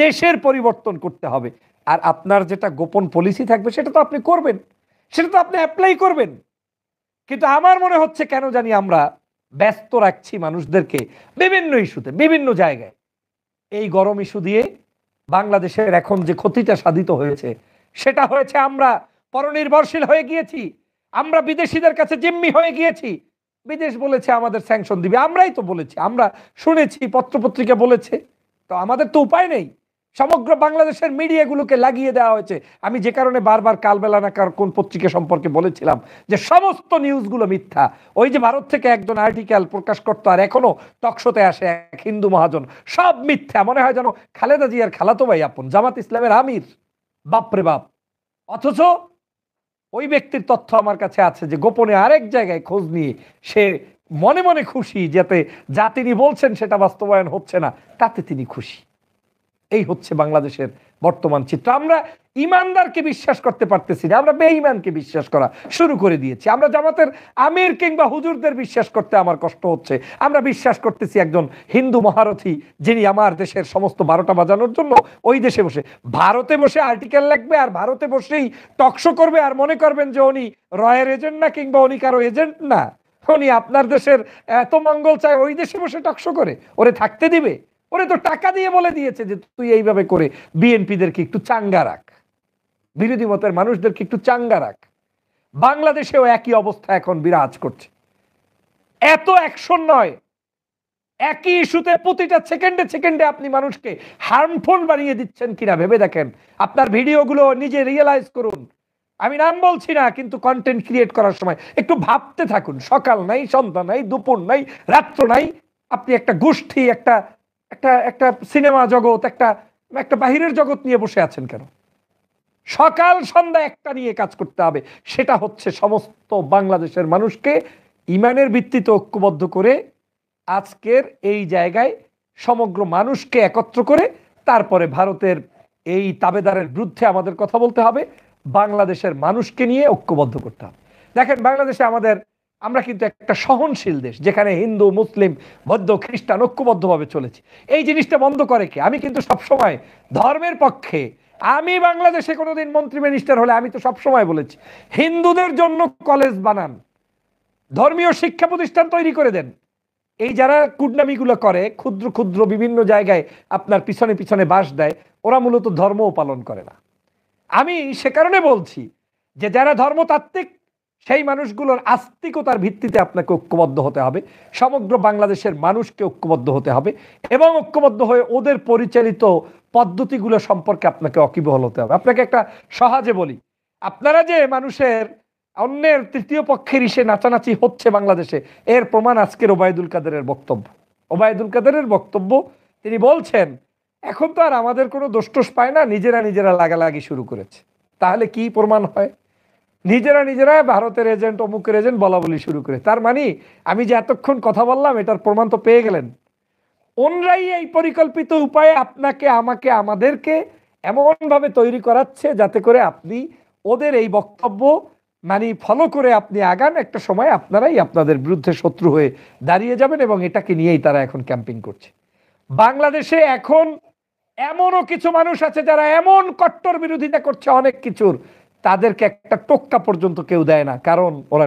দেশের পরিবর্তন করতে হবে। আর আপনার যেটা গোপন পলিসি থাকবে সেটা তো আপনি করবেন, সেটা তো আপনি অ্যাপ্লাই করবেন। কিন্তু আমার মনে হচ্ছে কেন জানি আমরা ব্যস্ত রাখছি মানুষদেরকে বিভিন্ন ইস্যুতে, বিভিন্ন জায়গায়। এই গরম ইস্যু দিয়ে বাংলাদেশের এখন যে ক্ষতিটা সাধিত হয়েছে সেটা হয়েছে আমরা পরনির্ভরশীল হয়ে গিয়েছি, আমরা বিদেশিদের কাছে জিম্মি হয়ে গিয়েছি। বিদেশ বলেছে আমাদের স্যাংশন দিবে, আমরাই তো বলেছি, আমরা শুনেছি, পত্রপত্রিকা বলেছে, তো আমাদের তো উপায় নেই। সমগ্র বাংলাদেশের মিডিয়াগুলোকে লাগিয়ে দেওয়া হয়েছে। আমি যে কারণে বারবার কালবেলা না কোন পত্রিকা সম্পর্কে বলেছিলাম যে সমস্ত নিউজগুলো মিথ্যা। ওই যে ভারত থেকে একজন আর্টিকেল প্রকাশ করতো আর এখনো টকশোতে আসে এক হিন্দু মহাজন, সব মিথ্যা। মনে হয় যেন খালেদা জিয়ার খালাতো ভাই আপন, জামাত ইসলামের আমির, বাপরে বাপ। অথচ ওই ব্যক্তির তথ্য আমার কাছে আছে যে গোপনে আরেক জায়গায় খোঁজ নিয়ে সে মনে মনে খুশি, যাতে যা তিনি বলছেন সেটা বাস্তবায়ন হচ্ছে না, তাতে তিনি খুশি। এই হচ্ছে বাংলাদেশের বর্তমান চিত্র। আমরা ইমানদারকে বিশ্বাস করতে পারতেছি না, আমরা বেঈমানকে বিশ্বাস করা শুরু করে দিয়েছি। আমরা জামাতের আমির কিংবা হুজুরদের বিশ্বাস করতে আমার কষ্ট হচ্ছে। আমরা বিশ্বাস করতেছি একজন হিন্দু মহারথী যিনি আমার দেশের সমস্ত 12টা বাজানোর জন্য ওই দেশে বসে, ভারতে বসে আর্টিকেল লিখবে আর ভারতে বসেই টকশো করবে, আর মনে করবেন যে উনি রয়ের এজেন্ট না কিংবা উনি কারো এজেন্ট না, উনি আপনার দেশের এত মঙ্গল চায় ওই দেশে বসে টকশো করে, ওরে থাকতে দিবে? ওরে তো টাকা দিয়ে বলে দিয়েছে যে তুই এইভাবে করে বিএনপিদেরকে একটু চাঙ্গা রাখ, বিরোধী মতের মানুষদেরকে একটু চাঙ্গা রাখ। বাংলাদেশেও একই অবস্থা এখন বিরাজ করছে। এত অ্যাকশন নয়, একই ইস্যুতে প্রতিটা সেকেন্ডে সেকেন্ডে আপনি মানুষকে হার্মফুল বানিয়ে দিচ্ছেন কিনা ভেবে দেখেন। আপনার ভিডিওগুলো নিজে রিয়েলাইজ করুন। আমি নাম বলছি না, কিন্তু কন্টেন্ট ক্রিয়েট করার সময় একটু ভাবতে থাকুন। সকাল নাই, সন্ধ্যা নাই, দুপুর নাই, রাত্র নাই, আপনি একটা গোষ্ঠী, একটা একটা একটা সিনেমা জগৎ, একটা একটা বাহিরের জগৎ নিয়ে বসে আছেন কেন? সকাল সন্ধ্যা একটা নিয়ে কাজ করতে হবে, সেটা হচ্ছে সমস্ত বাংলাদেশের মানুষকে ইমানের ভিত্তিতে ঐক্যবদ্ধ করে আজকের এই জায়গায় সমগ্র মানুষকে একত্র করে তারপরে ভারতের এই তাবেদারের বিরুদ্ধে আমাদের কথা বলতে হবে, বাংলাদেশের মানুষকে নিয়ে ঐক্যবদ্ধ করতে হবে। দেখেন বাংলাদেশে আমরা কিন্তু একটা সহনশীল দেশ, যেখানে হিন্দু, মুসলিম, বৌদ্ধ, খ্রিস্টান ঐক্যবদ্ধভাবে চলেছি। এই জিনিসটা বন্ধ করে কে? আমি কিন্তু সবসময় ধর্মের পক্ষে। আমি বাংলাদেশে কোনোদিন মন্ত্রী মিনিস্টার হলে আমি তো সবসময় বলেছি হিন্দুদের জন্য কলেজ বানান, ধর্মীয় শিক্ষা প্রতিষ্ঠান তৈরি করে দেন। এই যারা কুটনামিগুলো করে, ক্ষুদ্র ক্ষুদ্র বিভিন্ন জায়গায় আপনার পিছনে পিছনে বাস দেয়, ওরা মূলত ধর্মও পালন করে না। আমি সে কারণে বলছি যে যারা ধর্মতাত্ত্বিক, সেই মানুষগুলোর আস্তিকতার ভিত্তিতে আপনাকে ঐক্যবদ্ধ হতে হবে, সমগ্র বাংলাদেশের মানুষকে ঐক্যবদ্ধ হতে হবে, এবং ঐক্যবদ্ধ হয়ে ওদের পরিচালিত পদ্ধতিগুলো সম্পর্কে আপনাকে অকিবহল হতে হবে। আপনাকে একটা সহজে বলি, আপনারা যে মানুষের অন্যের তৃতীয় পক্ষের ইসে নাচানাচি হচ্ছে বাংলাদেশে, এর প্রমাণ আজকের ওবায়দুল কাদেরের বক্তব্য। ওবায়দুল কাদেরের বক্তব্য, তিনি বলছেন এখন তো আর আমাদের কোনো দোষ পায় না, নিজেরা নিজেরা লাগালাগি শুরু করেছে। তাহলে কি প্রমাণ হয়? নিজেরা নিজেরা ভারতের এজেন্ট, অমুকের এজেন্ট বলা বলি শুরু করে। তার মানে আমি যে এতক্ষণ কথা বললাম এটার প্রমাণ তো পেয়ে গেলেন। ওনরাই এই পরিকল্পিত উপায়ে আপনাকে, আমাকে, আমাদেরকে এমনভাবে তৈরি করাচ্ছে যাতে করে আপনি ওদের এই বক্তব্য ফলো করে আপনি আগান। একটা সময় আপনারাই আপনাদের বিরুদ্ধে শত্রু হয়ে দাঁড়িয়ে যাবেন, এবং এটাকে নিয়েই তারা এখন ক্যাম্পিং করছে। বাংলাদেশে এখন এমনও কিছু মানুষ আছে যারা এমন কট্টর বিরোধিতা করছে অনেক কিছুর, তাদেরকে একটা টোক্কা পর্যন্ত কেউ দেয় না, কারণ ওরা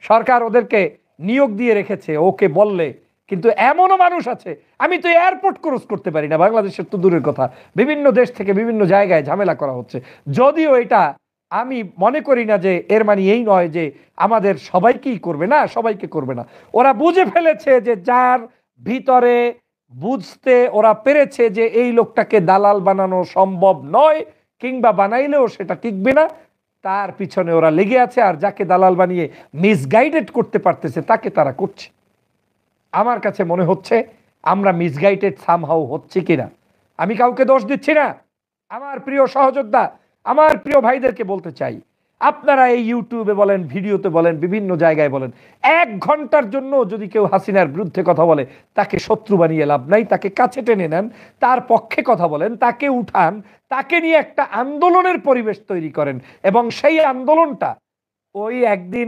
সরকার ওদেরকে নিয়োগ দিয়ে রেখেছে ওকে বললে। কিন্তু এমনও মানুষ আছে, আমি তো এয়ারপোর্ট ক্রস করতে পারি না, বাংলাদেশের তো দূরের কথা, বিভিন্ন দেশ থেকে বিভিন্ন জায়গায় ঝামেলা করা হচ্ছে। যদিও এটা আমি মনে করি না যে এর মানে এই নয় যে আমাদের সবাইকেই করবে না, সবাইকে করবে না। ওরা বুঝে ফেলেছে যে যার ভিতরে বুঝতে ওরা পেরেছে যে এই লোকটাকে দালাল বানানো সম্ভব নয়, কিংবা বানাইলেও সেটা টিকবে না, তার পিছনে ওরা লেগে আছে। আর যাকে দালাল বানিয়ে মিসগাইডেড করতে পারতেছে তাকে তারা করছে। আমার কাছে মনে হচ্ছে আমরা মিসগাইডেড সামহাউ হচ্ছে কিনা। আমি কাউকে দোষ দিচ্ছি না। আমার প্রিয় সহযোদ্ধা, আমার প্রিয় ভাইদেরকে বলতে চাই, আপনারা এই ইউটিউবে বলেন, ভিডিওতে বলেন, বিভিন্ন জায়গায় বলেন, 1 ঘন্টার জন্য যদি কেউ হাসিনার বিরুদ্ধে কথা বলে তাকে শত্রু বানিয়ে লাভ নাই, তাকে কাছে টেনে নেন, তার পক্ষে কথা বলেন, তাকে উঠান, তাকে নিয়ে একটা আন্দোলনের পরিবেশ তৈরি করেন। এবং সেই আন্দোলনটা ওই একদিন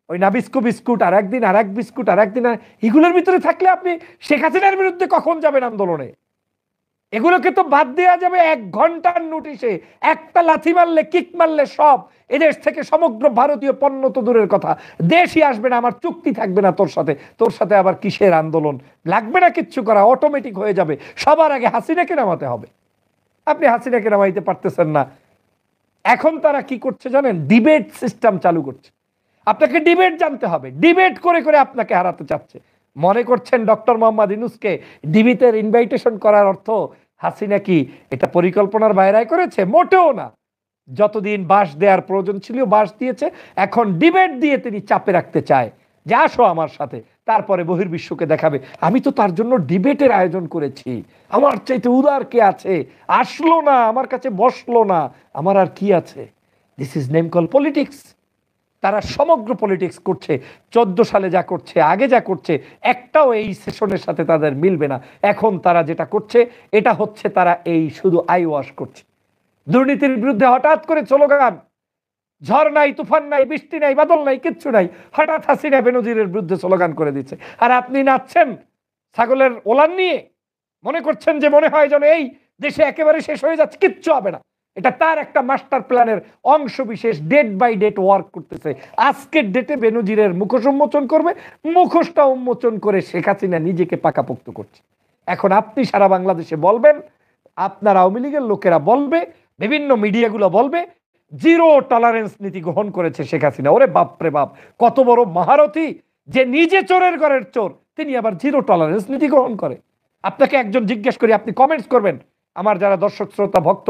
ওই নাবিস্কো বিস্কুট, আর একদিন আর এক বিস্কুট, আর একদিন এগুলোর ভিতরে থাকলে আপনি শেখ হাসিনার বিরুদ্ধে কখন যাবেন আন্দোলনে? এগুলোকে তো বাদ দেওয়া যাবে 1 ঘন্টার নোটিশে। একটা লাথি মারলে, কিক মারলে সব এদেশ থেকে সমগ্র ভারতীয় পণ্য তো দূরের কথা, দেশই আসবে না, আমার চুক্তি থাকবে না তোর সাথে। তোর সাথে আবার কিসের আন্দোলন? লাগবে না কিচ্ছু করা, অটোমেটিক হয়ে যাবে। সবার আগে হাসিনাকে নামাতে হবে। আপনি হাসিনাকে নামাইতে পারতেছেন না। এখন তারা কি করছে জানেন? ডিবেট সিস্টেম চালু করছে। আপনাকে ডিবেট জানতে হবে, ডিবেট করে করে আপনাকে হারাতে চাচ্ছে। মনে করছেন ডক্টর মোহাম্মদ ইউনূসকে ডিবিতে ইনভাইটেশন করার অর্থ হাসিনা কি এটা পরিকল্পনার বাইরে করেছে? মোটেও না। যতদিন বাস দেওয়ার প্রয়োজন ছিল বাস দিয়েছে, এখন ডিবেট দিয়ে তিনি চাপে রাখতে চায় যে আসো আমার সাথে, তারপরে বহির্বিশ্বকে দেখাবে আমি তো তার জন্য ডিবেটের আয়োজন করেছি, আমার চাইতে উদার কে আছে, আসলো না আমার কাছে, বসলো না, আমার আর কি আছে। This is name call politics. তারা সমগ্র পলিটিক্স করছে। 14 সালে যা করছে, আগে যা করছে, একটাও এই সেশনের সাথে তাদের মিলবে না। এখন তারা যেটা করছে এটা হচ্ছে তারা এই শুধু আই ওয়াশ করছে। দুর্নীতির বিরুদ্ধে হঠাৎ করে স্লোগান, ঝড় নাই, তুফান নাই, বৃষ্টি নাই, বাদল নাই, কিচ্ছু নাই, হঠাৎ হাসিনা বেনজিরের বিরুদ্ধে স্লোগান করে দিচ্ছে। আর আপনি নাচছেন ছাগলের ওলান নিয়ে, মনে করছেন যে মনে হয় যেন এই দেশে একেবারে শেষ হয়ে যাচ্ছে। কিচ্ছু হবে না। এটা তার একটা মাস্টার প্ল্যানের অংশ বিশেষ, ডেট বাই ডেট ওয়ার্ক করতেছে। আজকের ডেটে বেনজিরের মুখোশ উন্মোচন করবে, মুখোশটা উন্মোচন করে শেখ হাসিনা নিজেকে পাকাপোক্ত করছে। এখন আপনি সারা বাংলাদেশে বলবেন, আপনার আওয়ামী লীগের লোকেরা বলবে, বিভিন্ন মিডিয়াগুলো বলবে জিরো টলারেন্স নীতি গ্রহণ করেছে শেখ হাসিনা। ওরে বাপরে বাপ, কত বড় মহারথী যে নিজে চোরের ঘরের চোর, তিনি আবার জিরো টলারেন্স নীতি গ্রহণ করে। আপনাকে একজন জিজ্ঞেস করি, আপনি কমেন্টস করবেন। আমার যারা দর্শক শ্রোতা ভক্ত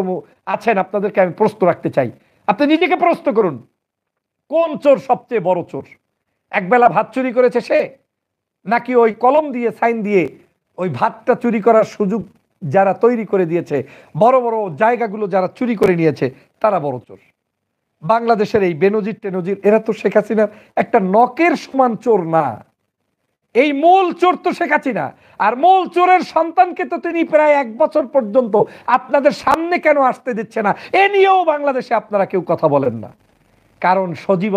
আছেন আপনাদেরকে আমি প্রশ্ন রাখতে চাই, আপনি নিজেকে প্রশ্ন করুন, কোন চোর সবচেয়ে বড় চোর? একবেলা ভাত চুরি করেছে সে, নাকি ওই কলম দিয়ে সাইন দিয়ে ওই ভাতটা চুরি করার সুযোগ যারা তৈরি করে দিয়েছে, বড় বড় জায়গাগুলো যারা চুরি করে নিয়েছে, তারা বড় চোর? বাংলাদেশের এই বেনজির টেনজির এরা তো শেখ হাসিনার একটা নখের সমান চোর না। এই মূল চোর তো শেখ হাসিনা। আর মূল চোরের সন্তানকে তো তিনি প্রায় 1 বছর পর্যন্ত আপনাদের সামনে কেন আসতে দিচ্ছে না, এ নিয়েও বাংলাদেশে আপনারা কেউ কথা বলেন না। কারণ সজীব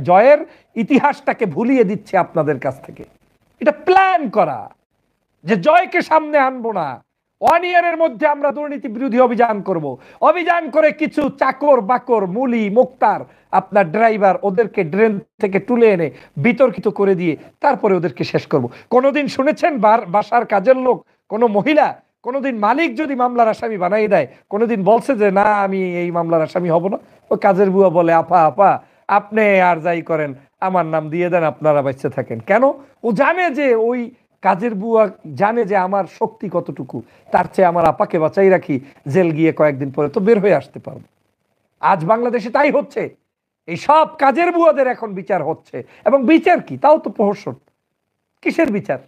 জয়ের ইতিহাসটাকে ভুলিয়ে দিচ্ছে আপনাদের কাছ থেকে। এটা প্ল্যান করা যে জয়কে সামনে আনবো না, 1 ইয়ারের মধ্যে আমরা দুর্নীতি বিরোধী অভিযান করব। অভিযান করে কিছু চাকর বাকর, মুলি, মুক্তার, আপনার ড্রাইভার, ওদেরকে ড্রেন থেকে তুলে এনে বিতর্কিত করে দিয়ে তারপরে ওদেরকে শেষ করব। কোনোদিন শুনেছেন বাসার কাজের লোক, কোনো মহিলা, কোনোদিন মালিক যদি মামলার আসামি বানাই দেয়, কোনোদিন বলছে যে না আমি এই মামলার আসামি হব না? ওই কাজের বুয়া বলে আপা আপা আপনি আর যাই করেন আমার নাম দিয়ে দেন, আপনারা বেঁচে থাকেন। কেন? ও জানে যে ওই কাজের বুয়া জানে যে আমার শক্তি কতটুকু, তার চেয়ে আমার আপাকে বাঁচাই রাখি, জেল গিয়ে কয়েকদিন পরে তো বের হয়ে আসতে পারবো। আজ বাংলাদেশে তাই হচ্ছে। এই সব কাজের বুয়াদের এখন বিচার হচ্ছে। এবং বিচার কি? তাও তো প্রহসন। কিসের বিচার?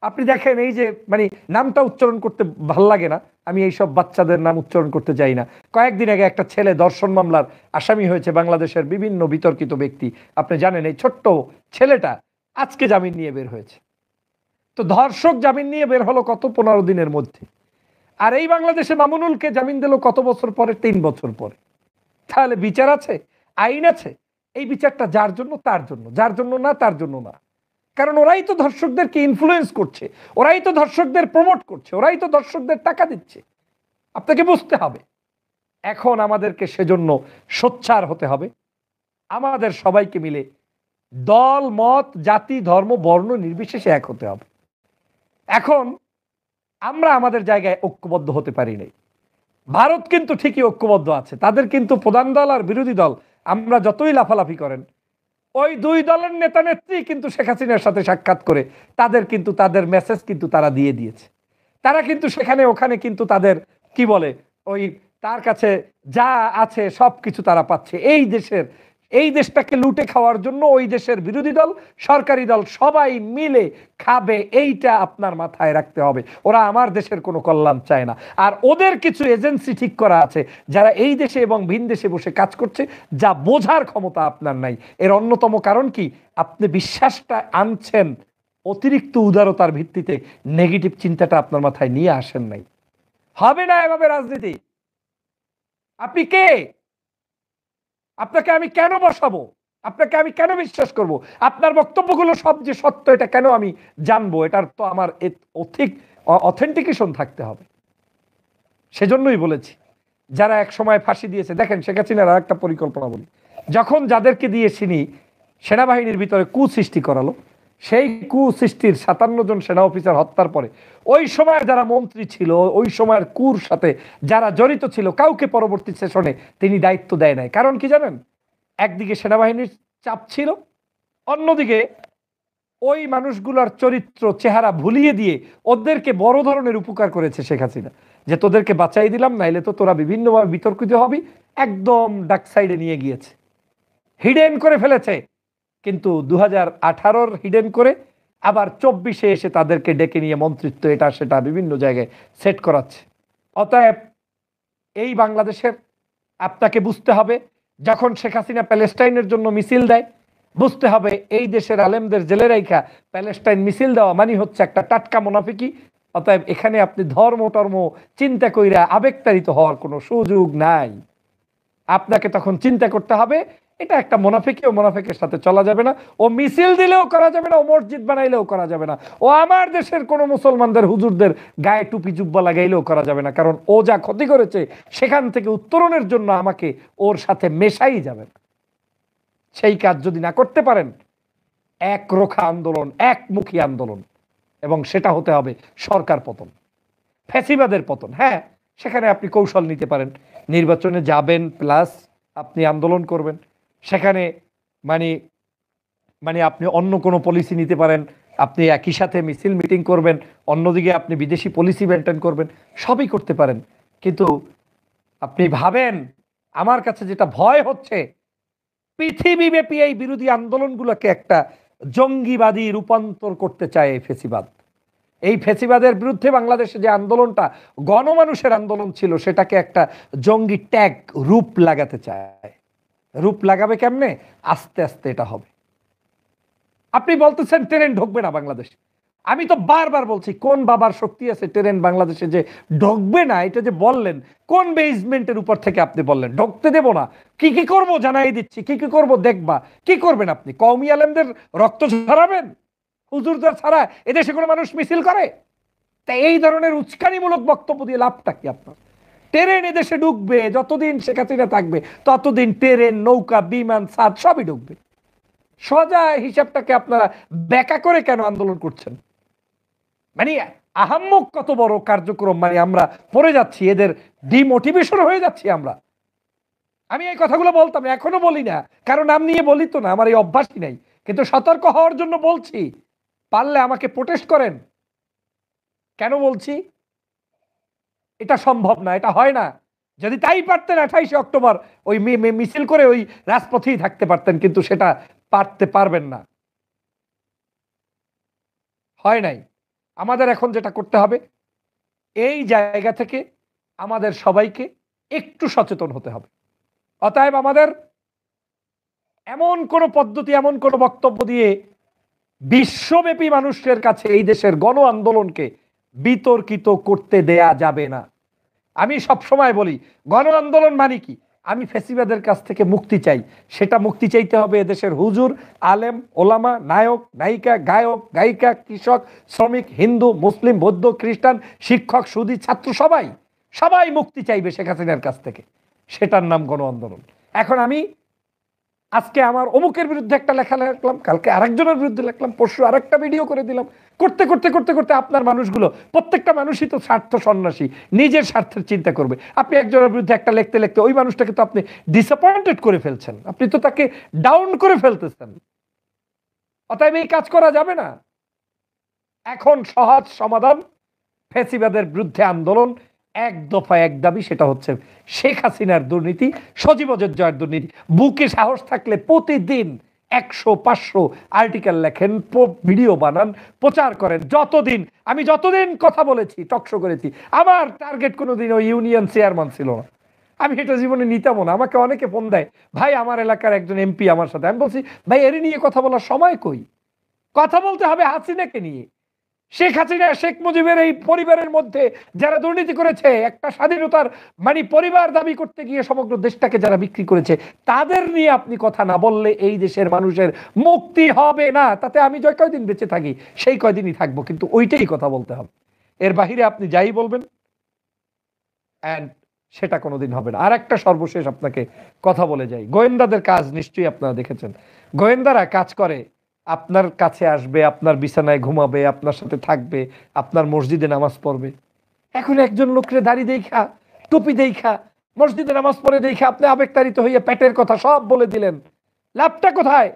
আপনি দেখেন এই যে মানে নামটা উচ্চারণ করতে ভাল লাগে না, আমি এইসব বাচ্চাদের নাম উচ্চারণ করতে চাই না। কয়েকদিন আগে একটা ছেলে ধর্ষণ মামলার আসামি হয়েছে, বাংলাদেশের বিভিন্ন বিতর্কিত ব্যক্তি, আপনি জানেন। এই ছোট্ট ছেলেটা আজকে জামিন নিয়ে বের হয়েছে। তো ধর্ষক জামিন নিয়ে বের হলো কত? 15 দিনের মধ্যে। আর এই বাংলাদেশে মামুনুলকে জামিন দিল কত বছর পরে? 3 বছর পরে। তাহলে বিচার আছে, আইন আছে। এই বিচারটা যার জন্য তার জন্য, যার জন্য না তার জন্য না। কারণ ওরাই তো ধর্ষকদেরকে ইনফ্লুয়েন্স করছে, ওরাই তো ধর্ষকদের প্রমোট করছে, ওরাই তো ধর্ষকদের টাকা দিচ্ছে। আপনাকে বুঝতে হবে। এখন আমাদেরকে সেজন্য সোচ্চার হতে হবে। আমাদের সবাইকে মিলে দল মত জাতি ধর্ম বর্ণ নির্বিশেষে এক হতে হবে। এখন আমরা আমাদের জায়গায় ঐক্যবদ্ধ হতে পারি নাই। ভারত কিন্তু ঠিকই ঐক্যবদ্ধ আছে। তাদের কিন্তু প্রধান দল আর বিরোধী দল, আমরা যতই লাফালাফি করেন, ওই 2 দলের নেতা নেত্রী কিন্তু শেখ হাসিনার সাথে সাক্ষাৎ করে তাদের মেসেজ কিন্তু তারা দিয়ে দিয়েছে। তারা কিন্তু সেখানে ওখানে কিন্তু তাদের কি বলে, ওই তার কাছে যা আছে সবকিছু তারা পাচ্ছে। এই দেশটাকে লুটে খাওয়ার জন্য ওই দেশের বিরোধী দল, সরকারি দল সবাই মিলে খাবে, এইটা আপনার মাথায় রাখতে হবে। ওরা আমার দেশের কোনো কল্যাণ চায় না। আর ওদের কিছু এজেন্সি ঠিক করা আছে যারা এই দেশে এবং ভিন দেশে বসে কাজ করছে, যা বোঝার ক্ষমতা আপনার নাই। এর অন্যতম কারণ কি? আপনি বিশ্বাসটা আনছেন অতিরিক্ত উদারতার ভিত্তিতে, নেগেটিভ চিন্তাটা আপনার মাথায় নিয়ে আসেন নাই। হবে না এভাবে রাজনীতি। আপনি কে? আপনাকে আমি কেন বসাবো? আপনাকে আমি কেন বিশ্বাস করব? আপনার বক্তব্যগুলো সব যে সত্য এটা কেন আমি জানবো? এটার তো আমার অথেন্টিকেশন থাকতে হবে। সেজন্যই বলেছি যারা এক সময় ফাঁসি দিয়েছে, দেখেন শেখ হাসিনার আর একটা পরিকল্পনা বলি, যখন যাদেরকে দিয়ে তিনি সেনাবাহিনীর ভিতরে কুসৃষ্টি করালো, সেই কুসৃষ্টির 57 জন সেনা অফিসার হত্যার পরে ওই সময় যারা মন্ত্রী ছিল, ওই সময়ের কুর সাথে যারা জড়িত ছিল, কাউকে পরবর্তী সেশনে তিনি দায়িত্ব দেয় নাই। কারণ কি জানেন? একদিকে সেনাবাহিনীর চাপ ছিল, অন্যদিকে ওই মানুষগুলোর চরিত্র চেহারা ভুলিয়ে দিয়ে ওদেরকে বড় ধরনের উপকার করেছে শেখ হাসিনা, যে তোদেরকে বাঁচাই দিলাম, নাইলে তো তোরা বিভিন্নভাবে বিতর্কিত হবি। একদম ডাক সাইডে নিয়ে গিয়েছে, হিডেন করে ফেলেছে। কিন্তু 2018 হিডেন করে আবার 24-এ এসে তাদেরকে ডেকে নিয়ে মন্ত্রিত্ব এটা সেটা বিভিন্ন জায়গায় সেট করাচ্ছে। অতএব এই বাংলাদেশের আপনাকে বুঝতে হবে, যখন শেখ হাসিনা প্যালেস্টাইনের জন্য মিছিল দেয়, বুঝতে হবে এই দেশের আলেমদের জেলে রাইখা প্যালেস্টাইন মিছিল দেওয়া মানে হচ্ছে একটা টাটকা মুনাফিকি। অতএব এখানে আপনি ধর্ম টর্ম চিন্তা কইরা আবেগতাড়িত হওয়ার কোনো সুযোগ নাই। আপনাকে তখন চিন্তা করতে হবে এটা একটা মুনাফিকি, ও মুনাফিকের সাথে চলা যাবে না, ও মিছিল দিলেও করা যাবে না, ও মসজিদ বানাইলেও করা যাবে না, ও আমার দেশের কোনো মুসলমানদের হুজুরদের গায়ে টুপি জুব্বা লাগাইলেও করা যাবে না। কারণ ও যা ক্ষতি করেছে সেখান থেকে উত্তরণের জন্য আমাকে ওর সাথে মেশাই যাবে না। সেই কাজ যদি না করতে পারেন, একরোখা আন্দোলন, একমুখী আন্দোলন, এবং সেটা হতে হবে সরকার পতন, ফ্যাসিবাদের পতন। হ্যাঁ, সেখানে আপনি কৌশল নিতে পারেন, নির্বাচনে যাবেন প্লাস আপনি আন্দোলন করবেন, সেখানে মানে মানে আপনি অন্য কোনো পলিসি নিতে পারেন, আপনি একই সাথে মিছিল মিটিং করবেন, অন্যদিকে আপনি বিদেশি পলিসি মেনটেন করবেন, সবই করতে পারেন। কিন্তু আপনি ভাবেন, আমার কাছে যেটা ভয় হচ্ছে, পৃথিবীব্যাপী এই বিরোধী আন্দোলনগুলোকে একটা জঙ্গিবাদী রূপান্তর করতে চায় এই ফেসিবাদ। এই ফেসিবাদের বিরুদ্ধে বাংলাদেশে যে আন্দোলনটা গণমানুষের আন্দোলন ছিল, সেটাকে একটা জঙ্গি ট্যাগ রূপ লাগাতে চায়। রূপ লাগাবে কেমনে? আস্তে আস্তে এটা হবে। আপনি বলতেছেন ট্রেন ঢুকবে না বাংলাদেশে, আমি তো বারবার বলছি কোন বাবার শক্তি আছে ট্রেন বাংলাদেশে যে ঢুকবে না? এটা যে বললেন, কোন বেসমেন্টের উপর থেকে আপনি বললেন ঢুকতে দেব না? কি কি করব জানাই দিচ্ছি, কি কি করব দেখবা। কি করবেন আপনি? কওমি আলেমদের রক্ত ঝরাবেন? হুজুরদের ছাড়া এদেশে কোনো মানুষ মিছিল করে? তাই এই ধরনের উস্কানিমূলক বক্তব্য দিয়ে লাভটা কি আপনার? ট্রেন এদেশে ঢুকবে, যতদিন শেখ হাসিনা থাকবে ততদিন ট্রেন, নৌকা, বিমান, ছাদ সবই ঢুকবে। সোজা হিসাবটাকে আপনারা ব্যাকা করে কেন আন্দোলন করছেন? মানে আহাম্মক কত বড় কার্যক্রম, মানে আমরা পড়ে যাচ্ছি, এদের ডিমোটিভেশন হয়ে যাচ্ছি আমরা। আমি এই কথাগুলো বলতাম, এখনো বলি না, কারণ নাম নিয়ে বলি তো না, আমার এই অভ্যাসই নাই, কিন্তু সতর্ক হওয়ার জন্য বলছি। পারলে আমাকে প্রোটেস্ট করেন। কেন বলছি? এটা সম্ভব না, এটা হয় না। যদি তাই পারতেন 28 অক্টোবর ওই মিছিল করে ওই রাজপথেই থাকতে পারতেন, কিন্তু সেটা পারবেন না, হয় নাই। আমাদের এখন যেটা করতে হবে, এই জায়গা থেকে আমাদের সবাইকে একটু সচেতন হতে হবে। অতএব আমাদের এমন কোন পদ্ধতি, এমন কোন বক্তব্য দিয়ে বিশ্বব্যাপী মানুষের কাছে এই দেশের গণ আন্দোলনকে বিতর্কিত করতে দেয়া যাবে না। আমি সব সময় বলি, গণ আন্দোলন মানে কি? আমি ফ্যাসিবাদের কাছ থেকে মুক্তি চাই। সেটা মুক্তি চাইতে হবে এদেশের হুজুর, আলেম, ওলামা, নায়ক, নায়িকা, গায়ক, গায়িকা, কৃষক, শ্রমিক, হিন্দু, মুসলিম, বৌদ্ধ, খ্রিস্টান, শিক্ষক, সুদী, ছাত্র, সবাই সবাই মুক্তি চাইবে শেখ হাসিনার কাছ থেকে। সেটার নাম গণ আন্দোলন। এখন আমি আজকে আমার অমুকের বিরুদ্ধে একটা লেখা লিখলাম, কালকে আরেকজনের বিরুদ্ধে লিখলাম, পরশু আরেকটা ভিডিও করে দিলাম, করতে করতে করতে করতে আপনার মানুষগুলো, প্রত্যেকটা মানুষই তো স্বার্থ সন্ন্যাসী, নিজের স্বার্থের চিন্তা করবে। আপনি একজনের বিরুদ্ধে একটা লিখতে লিখতে ওই মানুষটাকে তো আপনি ডিসঅ্যাপয়েন্টেড করে ফেলছেন, আপনি তো তাকে ডাউন করে ফেলতেছেন। অতএব এই কাজ করা যাবে না। এখন সহজ সমাধান, ফ্যাসিবাদের বিরুদ্ধে আন্দোলন, এক দফা এক দাবি, সেটা হচ্ছে শেখ হাসিনার দুর্নীতি, সজীব জয়ের দুর্নীতি। বুকে সাহস থাকলে প্রতিদিন 100-500 আর্টিকেল লেখেন, ভিডিও বানান, প্রচার করেন। আমি যতদিন কথা বলেছি, টকশো করেছি, আমার টার্গেট কোনোদিন ওই ইউনিয়ন চেয়ারম্যান ছিল না। আমি এটা জীবনে নিতামও না। আমাকে অনেকে ফোন দেয়, ভাই আমার এলাকার একজন এমপি আমার সাথে, আমি বলছি ভাই এর নিয়ে কথা বলার সময় কই? কথা বলতে হবে হাসিনাকে নিয়ে। শেখ হাসিনা, শেখ মুজিবের এই পরিবারের মধ্যে যারা দুর্নীতি করেছে, একটা স্বাধীনতার মানে পরিবার দাবি করতে গিয়ে সমগ্র দেশটাকে যারা বিক্রি করেছে, তাদের নিয়ে আপনি কথা না বললে এই দেশের মানুষের মুক্তি হবে না। তাতে আমি যে কয়দিন বেঁচে থাকি সেই কয়দিনই থাকবো, কিন্তু ওইটাই কথা বলতে হবে। এর বাহিরে আপনি যাই বলবেন, অ্যান্ড সেটা কোনোদিন হবে না। আর একটা সর্বশেষ আপনাকে কথা বলে যাই, গোয়েন্দাদের কাজ নিশ্চয়ই আপনারা দেখেছেন। গোয়েন্দারা কাজ করে, আপনার কাছে আসবে, আপনার বিছানায় ঘুমাবে, আপনার সাথে থাকবে, আপনার মসজিদে নামাজ পড়বে। এখন একজন লোকরে দাড়ি দেখা, টুপি দেখা, মসজিদে নামাজ পড়ে দেখা আপনি আবেগতাড়িত হইয়া পেটের কথা সব বলে দিলেন, লাভটা কোথায়?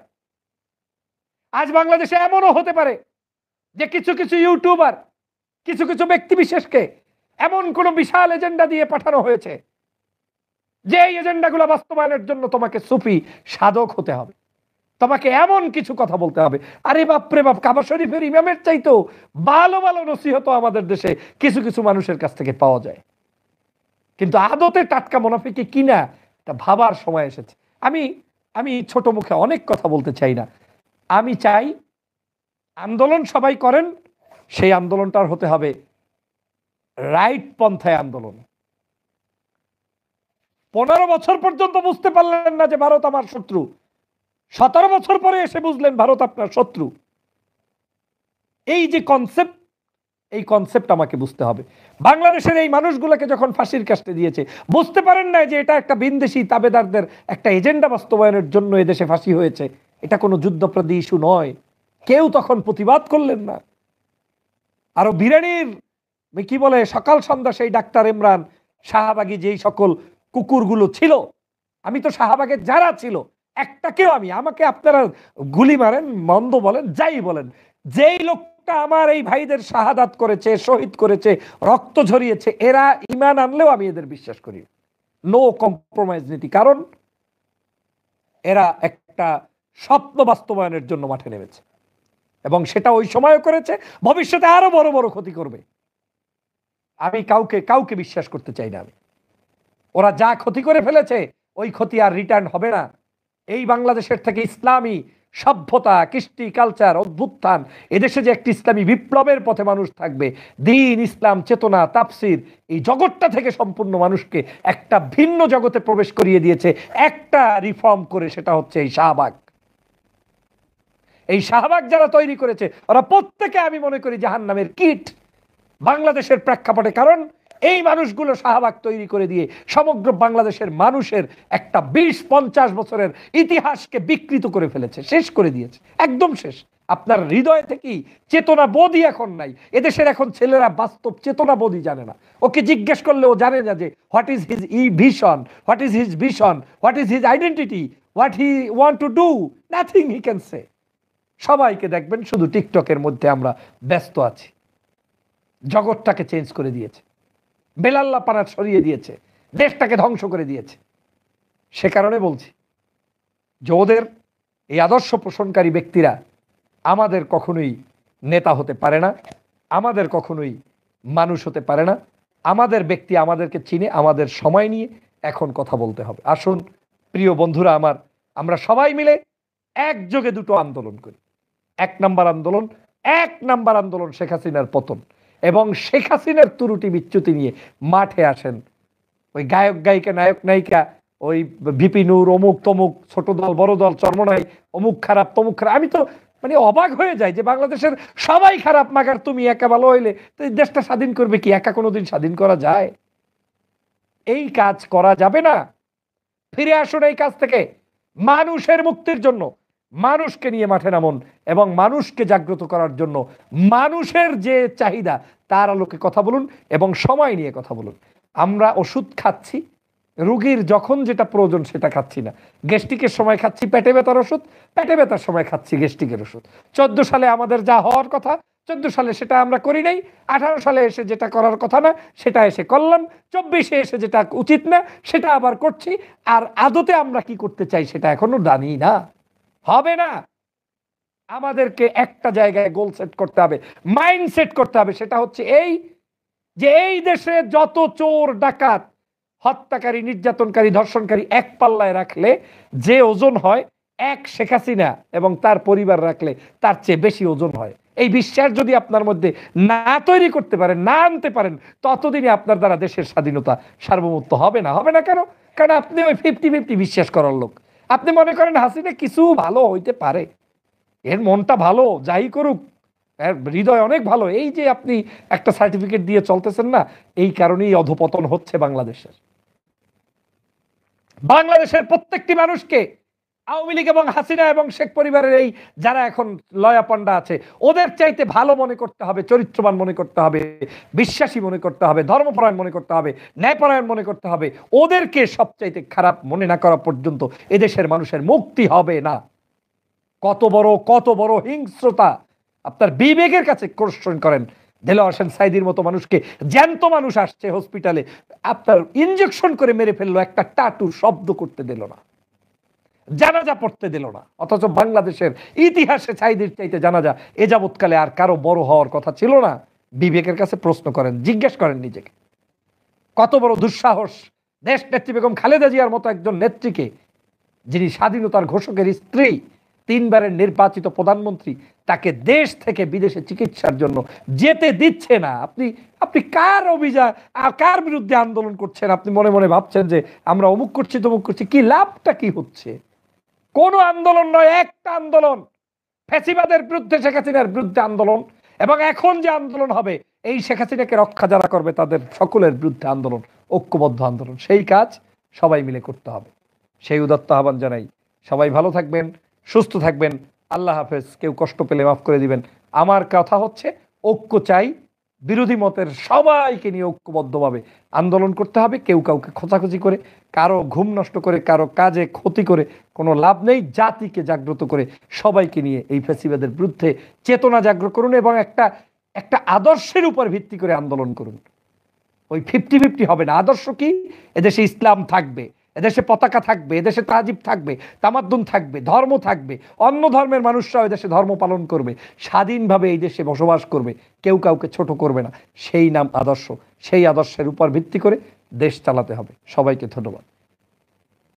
আজ বাংলাদেশে এমনও হতে পারে যে কিছু কিছু ইউটিউবার, কিছু কিছু ব্যক্তি বিশেষকে এমন কোন বিশাল এজেন্ডা দিয়ে পাঠানো হয়েছে যে এই এজেন্ডাগুলো বাস্তবায়নের জন্য তোমাকে সুফি সাধক হতে হবে, তোমাকে এমন কিছু কথা বলতে হবে। আরে বাপরে বাপ, কাবা শরীফের ইমামের চাইতো ভালো ভালো নসিহত আমাদের দেশে কিছু কিছু মানুষের কাছ থেকে পাওয়া যায়। কিন্তু আদতে টাটকা মুনাফিকি কিনা এটা ভাবার সময় এসেছে। আমি আমি ছোট মুখে অনেক কথা বলতে চাই না। আমি চাই আন্দোলন সবাই করেন, সেই আন্দোলনটার হতে হবে রাইট পন্থায় আন্দোলন। 15 বছর পর্যন্ত বুঝতে পারলেন না যে ভারত আমার শত্রু, 17 বছর পরে এসে বুঝলেন ভারত আপনার শত্রু। এই যে কনসেপ্ট, এই কনসেপ্ট আমাকে বুঝতে হবে। বাংলাদেশের এই মানুষগুলোকে যখন ফাঁসির কাস্টে দিয়েছে, বুঝতে পারেন না যে এটা একটা ভিনদেশী তাবেদারদের একটা এজেন্ডা বাস্তবায়নের জন্য এদেশে ফাঁসি হয়েছে, এটা কোনো যুদ্ধপ্রদী ইস্যু নয়। কেউ তখন প্রতিবাদ করলেন না। আরো বিরানির কি বলে সকাল সন্ধ্যা সেই ডাক্তার ইমরান, শাহবাগী যেই সকল কুকুরগুলো ছিল, আমি তো শাহবাগে যারা ছিল একটাকেও, আমাকে আপনারা গুলি মারেন, মন্দ বলেন, যাই বলেন, যেই লোকটা আমার এই ভাইদের শাহাদাত করেছে, শহীদ করেছে, রক্ত ঝরিয়েছে, এরা ঈমান আনলেও আমি এদের বিশ্বাস করি। নো কম্প্রোমাইজ নীতি। কারণ এরা একটা স্বপ্ন বাস্তবায়নের জন্য মাঠে নেমেছে এবং সেটা ওই সময়ও করেছে, ভবিষ্যতে আরো বড় বড় ক্ষতি করবে। আমি কাউকে বিশ্বাস করতে চাই না। ওরা যা ক্ষতি করে ফেলেছে ওই ক্ষতি আর রিটার্ন হবে না। এই বাংলাদেশের থেকে ইসলামী সভ্যতা, কৃষ্টি, কালচার, অভ্যুত্থান, এদেশে যে একটি ইসলামী বিপ্লবের পথে মানুষ থাকবে, দ্বীন, ইসলাম, চেতনা, তাফসির, এই জগৎটা থেকে সম্পূর্ণ মানুষকে একটা ভিন্ন জগতে প্রবেশ করিয়ে দিয়েছে একটা রিফর্ম করে, সেটা হচ্ছে এই শাহবাগ। এই শাহবাগ যারা তৈরি করেছে ওরা প্রত্যেকে আমি মনে করি জাহান্নামের কীট বাংলাদেশের প্রেক্ষাপটে। কারণ এই মানুষগুলো শাহবাগ তৈরি করে দিয়ে সমগ্র বাংলাদেশের মানুষের একটা 20-50 বছরের ইতিহাসকে বিকৃত করে ফেলেছে, শেষ করে দিয়েছে, একদম শেষ। আপনার হৃদয় থেকেই চেতনা বোধই এখন নাই। এদেশের এখন ছেলেরা বাস্তব চেতনা বোধই জানে না। ওকে জিজ্ঞেস করলে ও জানে না যে what is his vision, what is his vision, what is his identity, what he want to do, nothing he can say. সবাইকে দেখবেন শুধু টিকটকের মধ্যে আমরা ব্যস্ত আছি। জগৎটাকে চেঞ্জ করে দিয়েছে, বেলাল্লা পানা সরিয়ে দিয়েছে, দেশটাকে ধ্বংস করে দিয়েছে। সে কারণে বলছি যে ওদের এই আদর্শ পোষণকারী ব্যক্তিরা আমাদের কখনোই নেতা হতে পারে না, আমাদের কখনোই মানুষ হতে পারে না। আমাদের ব্যক্তি আমাদেরকে চিনে, আমাদের সময় নিয়ে এখন কথা বলতে হবে। আসুন প্রিয় বন্ধুরা আমার, আমরা সবাই মিলে একযোগে দুটো আন্দোলন করি। এক নাম্বার আন্দোলন শেখ হাসিনার পতন, এবং শেখ হাসিনার ত্রুটি বিচ্যুতি নিয়ে মাঠে আসেন। ওই গায়ক গায়িকা, নায়ক নায়িকা, ওই ভিপি নূর, অমুক তমুক, ছোট দল বড় দল, চরমনাই, অমুক খারাপ তমুক খারাপ, আমি তো অবাক হয়ে যাই যে বাংলাদেশের সবাই খারাপ, মাগার তুমি একা ভালো হইলে তো এই দেশটা স্বাধীন করবে কি? একা কোনোদিন স্বাধীন করা যায়? এই কাজ করা যাবে না। ফিরে আসুন এই কাজ থেকে। মানুষের মুক্তির জন্য মানুষকে নিয়ে মাঠে নামুন এবং মানুষকে জাগ্রত করার জন্য মানুষের যে চাহিদা তার আলোকে কথা বলুন এবং সময় নিয়ে কথা বলুন। আমরা ওষুধ খাচ্ছি, রোগীর যখন যেটা প্রয়োজন সেটা খাচ্ছি না। গ্যাস্ট্রিকের সময় খাচ্ছি পেটে ব্যথার ওষুধ, পেটে ব্যথার সময় খাচ্ছি গ্যাস্ট্রিকের ওষুধ। 14 সালে আমাদের যা হওয়ার কথা 14 সালে সেটা আমরা করি নাই, 18 সালে এসে যেটা করার কথা না সেটা এসে করলাম, 24-এ এসে যেটা উচিত না সেটা আবার করছি। আর আদতে আমরা কি করতে চাই সেটা এখনো জানি না। হবে না। আমাদেরকে একটা জায়গায় গোল সেট করতে হবে, মাইন্ড সেট করতে হবে। সেটা হচ্ছে এই যে এই দেশে যত চোর, ডাকাত, হত্যাকারী, নির্যাতনকারী, ধর্ষণকারী এক পাল্লায় রাখলে যে ওজন হয়, এক শেখ হাসিনা এবং তার পরিবার রাখলে তার চেয়ে বেশি ওজন হয়। এই বিশ্বাস যদি আপনার মধ্যে না তৈরি করতে পারেন, না আনতে পারেন, ততদিনই আপনার দ্বারা দেশের স্বাধীনতা সার্বভৌমত্ব হবে না। হবে না কেন? কারণ আপনি ওই 50-50 বিশ্বাস করার লোক। আপনি মনে করেন হাসিনা কিছু ভালো হইতে পারে, এর মনটা ভালো, যাই করুক হৃদয় অনেক ভালো, এই যে আপনি একটা সার্টিফিকেট দিয়ে চলতেছেন না, এই কারণেই অধপতন হচ্ছে বাংলাদেশের। বাংলাদেশের প্রত্যেকটি মানুষকে আওয়ামী লীগ এবং হাসিনা এবং শেখ পরিবারের এই যারা এখন লয়া পান্ডা আছে, ওদের চাইতে ভালো মনে করতে হবে, চরিত্রবান মনে করতে হবে, বিশ্বাসী মনে করতে হবে, ধর্মপরায়ণ মনে করতে হবে, ন্যায়পরায়ণ মনে করতে হবে। ওদেরকে সবচাইতে খারাপ মনে না করা পর্যন্ত এদেশের মানুষের মুক্তি হবে না। কত বড় হিংস্রতা! আপনার বিবেকের কাছে কোশ্চেন করেন। দেলোয়ার হোসেন সাইদির মতো মানুষকে, জ্যান্ত মানুষ আসছে হসপিটালে, আপনার ইনজেকশন করে মেরে ফেললো, একটা টাটু শব্দ করতে দিল না, জানাজা পড়তে দিল না। অথচ বাংলাদেশের ইতিহাসে সাইদির চাইতে জানাজা এ যাবৎকালে আর কারো বড় হওয়ার কথা ছিল না। বিবেকের কাছে প্রশ্ন করেন, জিজ্ঞেস করেন নিজেকে, কত বড় দুঃসাহস দেশ নেত্রী বেগম খালেদা জিয়ার মতো একজন নেত্রীকে, যিনি স্বাধীনতার ঘোষকের স্ত্রী, 3 বারের নির্বাচিত প্রধানমন্ত্রী, তাকে দেশ থেকে বিদেশে চিকিৎসার জন্য যেতে দিচ্ছে না। আপনি কার অভিযান, কার বিরুদ্ধে আন্দোলন করছেন? আপনি মনে মনে ভাবছেন যে আমরা অমুক করছি তমুক করছি, কি লাভটা কি হচ্ছে? কোন আন্দোলন নয়, একটা আন্দোলন, ফ্যাসিবাদের বিরুদ্ধে, শেখ হাসিনার বিরুদ্ধে আন্দোলন। এবং এখন যে আন্দোলন হবে, এই শেখ হাসিনাকে রক্ষা যারা করবে তাদের সকলের বিরুদ্ধে আন্দোলন, ঐক্যবদ্ধ আন্দোলন। সেই কাজ সবাই মিলে করতে হবে। সেই উদাত্ত আহ্বান জানাই। সবাই ভালো থাকবেন, সুস্থ থাকবেন। আল্লাহ হাফেজ। কেউ কষ্ট পেলে মাফ করে দিবেন। আমার কথা হচ্ছে, ঐক্য চাই, বিরোধী মতের সবাইকে নিয়ে ঐক্যবদ্ধভাবে আন্দোলন করতে হবে। কেউ কাউকে খোঁচাখুচি করে, কারো ঘুম নষ্ট করে, কারো কাজে ক্ষতি করে কোনো লাভ নেই। জাতিকে জাগ্রত করে সবাইকে নিয়ে এই ফ্যাসিবাদের বিরুদ্ধে চেতনা জাগ্রত করুন এবং একটা আদর্শের উপর ভিত্তি করে আন্দোলন করুন। ওই 50-50 হবে না। আদর্শ কি? এদেশে ইসলাম থাকবে, এদেশে পতাকা থাকবে, এদেশে তাজিব থাকবে, তামাদ্দুন থাকবে, ধর্ম থাকবে, অন্য ধর্মের মানুষরাও এদেশে ধর্ম পালন করবে, স্বাধীনভাবে এই দেশে বসবাস করবে, কেউ কাউকে ছোট করবে না। সেই নাম আদর্শ। সেই আদর্শের উপর ভিত্তি করে দেশ চালাতে হবে। সবাইকে ধন্যবাদ।